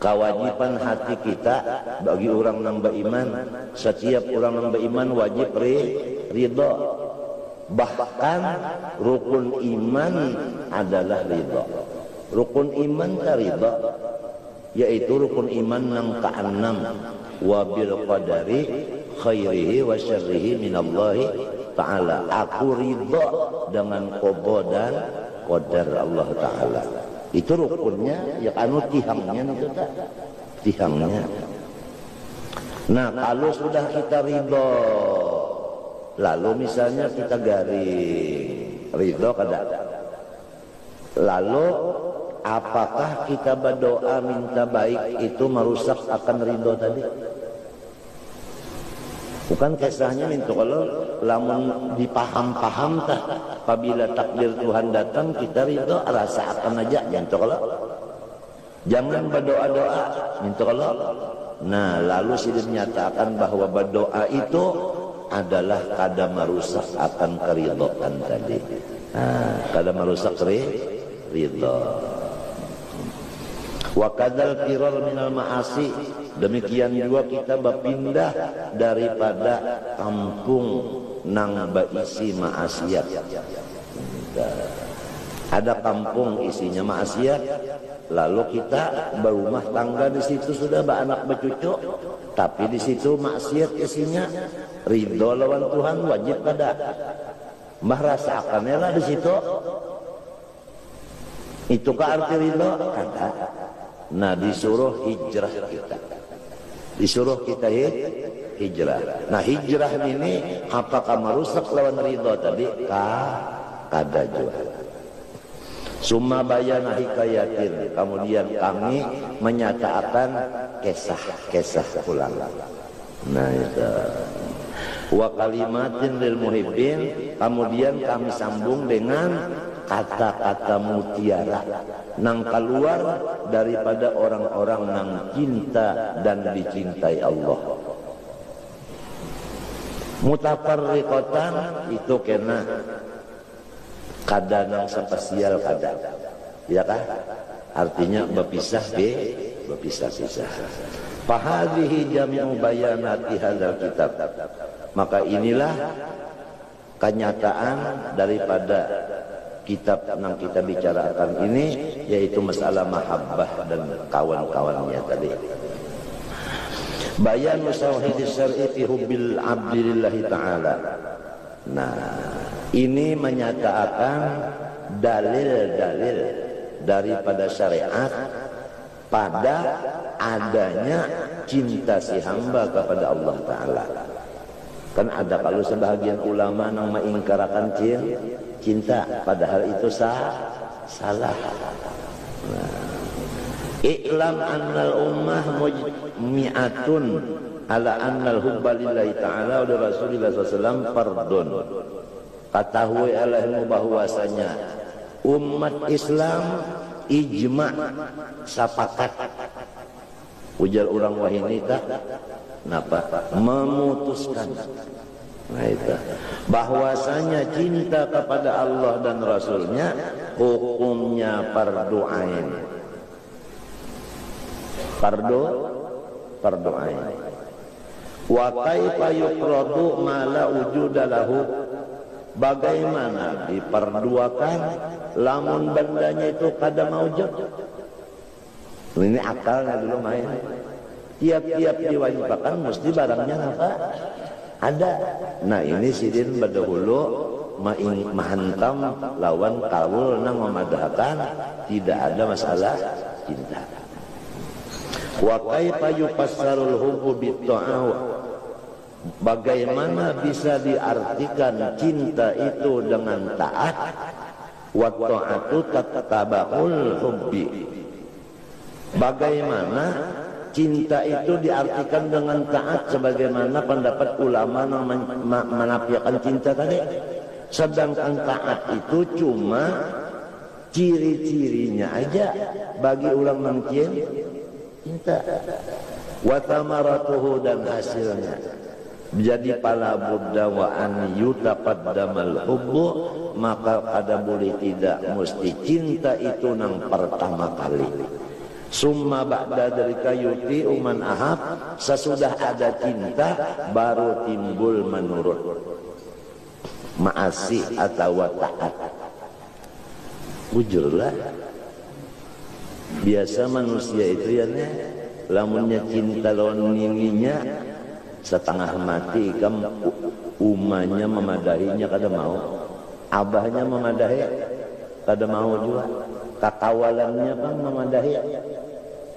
kewajiban hati kita bagi orang yang beriman, setiap orang yang beriman wajib ridho. Bahkan rukun iman adalah ridho. Rukun iman ka ridho, yaitu rukun iman yang ke-6, wa bil qadari khairihi wa syarrihi minallahi ta'ala. Aku ridho dengan qada dan qadar Allah Ta'ala. Itu rukunnya, ya anu tihangnya itu tak? Tihangnya. Nah, kalau sudah kita ridho, lalu misalnya kita garing ridho kada, lalu apakah kita berdoa minta baik itu merusak akan ridho tadi? Bukan kisahnya itu kalau lamun dipaham-paham tah, apabila takdir Tuhan datang kita ridho rasakan aja jangan kalau jangan berdoa-doa minta kalau. Nah, lalu sudah menyatakan bahwa berdoa itu adalah kada merusak akan keridhaan tadi. Kada merusak ridho. Wa kadzal firar minal ma'asi, demikian juga kita berpindah daripada kampung nang baisi maasiat. Ada kampung isinya maksiat, lalu kita berumah tangga di situ sudah beranak bercucu, tapi di situ maksiat isinya ridho lawan Tuhan wajib kada. Mbah rasakannya lah di situ. Itukah arti ridho? Kada. Nah disuruh hijrah kita. Disuruh kita hijrah. Nah hijrah ini apakah merusak lawan ridho tadi? Kada juga. Summa bayana hikayatin, kemudian kami menyatakan kisah ulang. Nah itu. Wa kalimatin lil muhibbin, kemudian kami sambung dengan kata-kata mutiara nang keluar daripada orang-orang nang cinta dan dicintai Allah. Mutafarriqatan itu kena kada nang spesial kada, ya kah? Artinya berpisah-pisah. Fahadhihi jami'u bayanati hadzal kitab. Maka inilah kenyataan daripada kitab yang kita bicarakan ini, yaitu masalah mahabbah dan kawan-kawannya tadi. Bayan tauhid syar'i fi hubbil abdillahi ta'ala. Nah, ini menyatakan dalil-dalil daripada syariat pada adanya cinta si hamba kepada Allah Ta'ala. Kan ada kalau sebahagian ulama yang mengingkarakan cinta, padahal itu salah. Nah, I'lam annal ummah mujmi'atun ala annal hubba lillahi ta'ala wa rasulillah SAW fardun. Ketahui alaihimu bahwasanya umat Islam ijma' sepakat, ujar orang wahini tak napa memutuskan, nah itu bahwasanya cinta kepada Allah dan Rasulnya hukumnya fardu ain. Fardu ain. Wa kaifa yuqradu ma la wujuda lahu, bagaimana diperduakan lamun bandanya itu kada maujud. Ini akalnya dulu main. Tiap-tiap diwajibkan mesti barangnya apa? Ada. Nah ini sidin berdahulu mahantam lawan kawul nang memadahkan tidak ada masalah cinta. Wa kaifa yufassarul hubbu bit-ta'aw, bagaimana bisa diartikan cinta itu dengan taat? Wa ta'atu tataba'ul hubbi, bagaimana cinta itu diartikan dengan taat sebagaimana pendapat ulama yang menafikan cinta tadi. Sedangkan taat itu cuma ciri-cirinya aja bagi ulang mungkin cinta. Wa thamaratuhu, dan hasilnya. Jadi pala buddha wa an yutaqaddamal hubbu, maka kada boleh tidak mesti cinta itu nang pertama kali. Summa ba'da dzalika yuti man ahab, sesudah ada cinta baru timbul menurut maasi atau taat. Bujurlah. Biasa manusia itu ya lamunnya cinta lawan nininya setengah mati, kam umanya memadahinya kada mau, abahnya memadahi kada mau juga, kakawalannya pun memadahi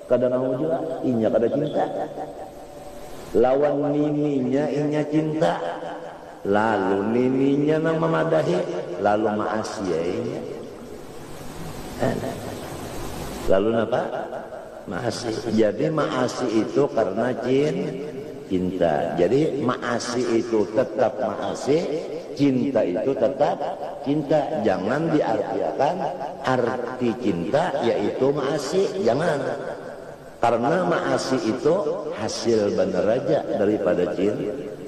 kada mau juga, inya kada cinta. Lawan nininya inya cinta, lalu nininya nang memadahi, lalu maasiya inya. Lalu apa? Maasi. Jadi maasi itu karena cinta. Jadi maasi itu tetap maasi, cinta itu tetap cinta. Jangan diartikan arti cinta yaitu maasi, jangan. Karena maasi itu hasil benar aja daripada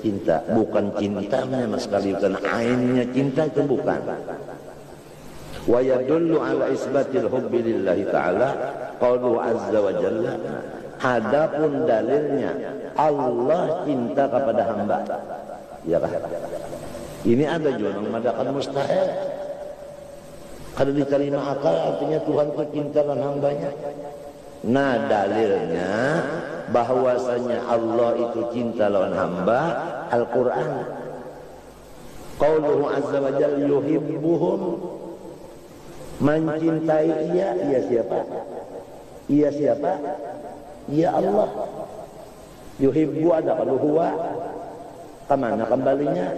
cinta. Bukan cintanya mas sekali, bukan ainnya cinta, itu bukan. Wa yadullu ala isbatil hubbi lillahi ta'ala qaulu azza wa jalla. Adapun dalilnya Allah cinta kepada hamba, ya kan? Ini ada juga yang mengatakan mustahil. Kalau diterima akal artinya Tuhan itu cinta dan hambanya. Nah dalilnya bahwasanya Allah itu cinta lawan hamba Al-Quran. Qauluhu azza wa jalla yuhibbuhum, mencintai ia siapa? Ia siapa? Ia Allah. Yuhibbu ada kalau huwa, kemana kembalinya?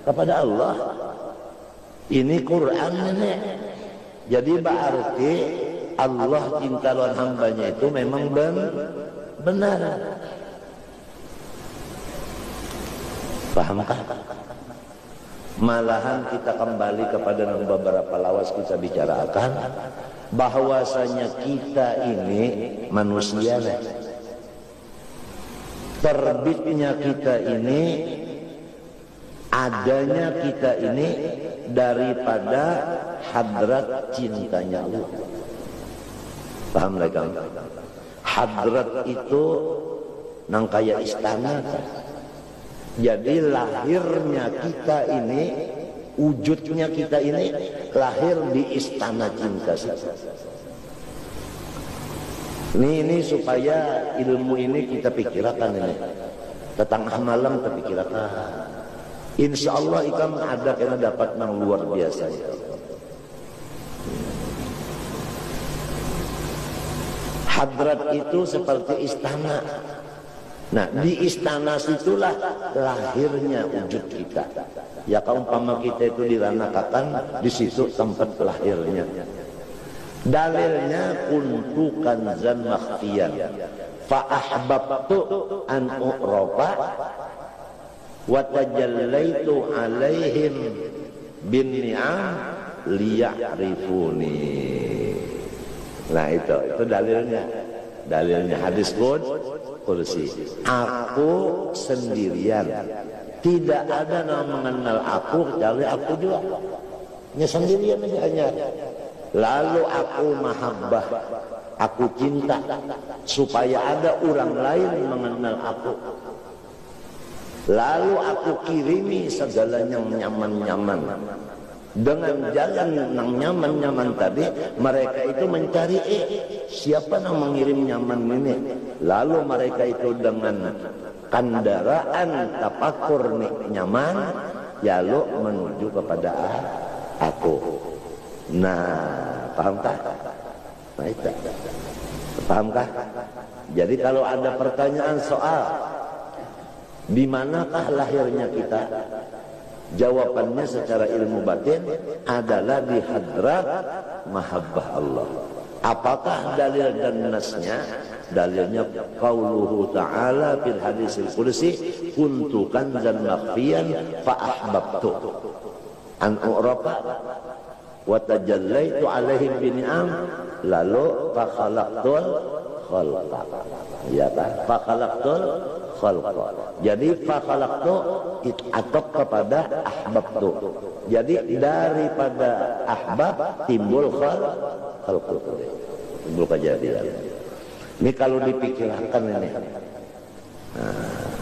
Kepada Allah. Ini Quran ini. Jadi berarti Allah cinta lawan hambanya itu memang benar. Pahamkah? Malahan kita kembali kepada beberapa lawas kita bicarakan bahwasanya kita ini manusia, terbitnya kita ini, adanya kita ini daripada hadrat cintanya Allah. Paham lagi? Hadrat itu nang kaya istana. Jadi lahirnya kita ini, wujudnya kita ini lahir di istana cinta. Ini supaya ilmu ini kita pikirkan ini. Tengah malam kita pikirkan. Insya Allah ikam ada kena dapat yang luar biasa. Hadrat itu seperti istana. Nah di istana situlah lahirnya wujud kita. Ya kaumpama kita itu diranakan, di situ tempat lahirnya. Dalilnya kuntu kanzan makhfiyan fa ahbabtu an u'rafa wa tajallaitu alaihim bin ni'am liya'rifuni. Nah itu dalilnya hadis kursi. Aku sendirian, tidak ada yang mengenal aku kecuali aku juga. Hanya sendirian aja hanya. Lalu aku mahabbah, aku cinta supaya ada orang lain mengenal aku. Lalu aku kirimi segalanya nyaman-nyaman. Dengan jalan yang nyaman-nyaman tadi, mereka itu mencari siapa yang mengirim nyaman ini. Lalu mereka itu dengan kendaraan tapakur nyaman, lalu menuju kepada aku. Nah, pahamkah? Nah, itu. Pahamkah? Jadi kalau ada pertanyaan soal di manakah lahirnya kita? Jawabannya secara ilmu batin adalah di hadrat mahabbah Allah. Apakah dalil dan nasnya? Dalilnya qauluhu ta'ala fil hadisil qudsi kuntu kanzan makhfiyan fa ahbabtu an u'rafa wa tajallaitu alaihim bi ni'am lalu fa khalaqtul khalqa. Ya kan? Fa khalaqtul khalqa. Jadi fa khalaqtu atau kepada ahbabtu. Jadi daripada ahbab timbul khalqu. Timbul kejadian. Ini kalau dipikirkan ini. Nah,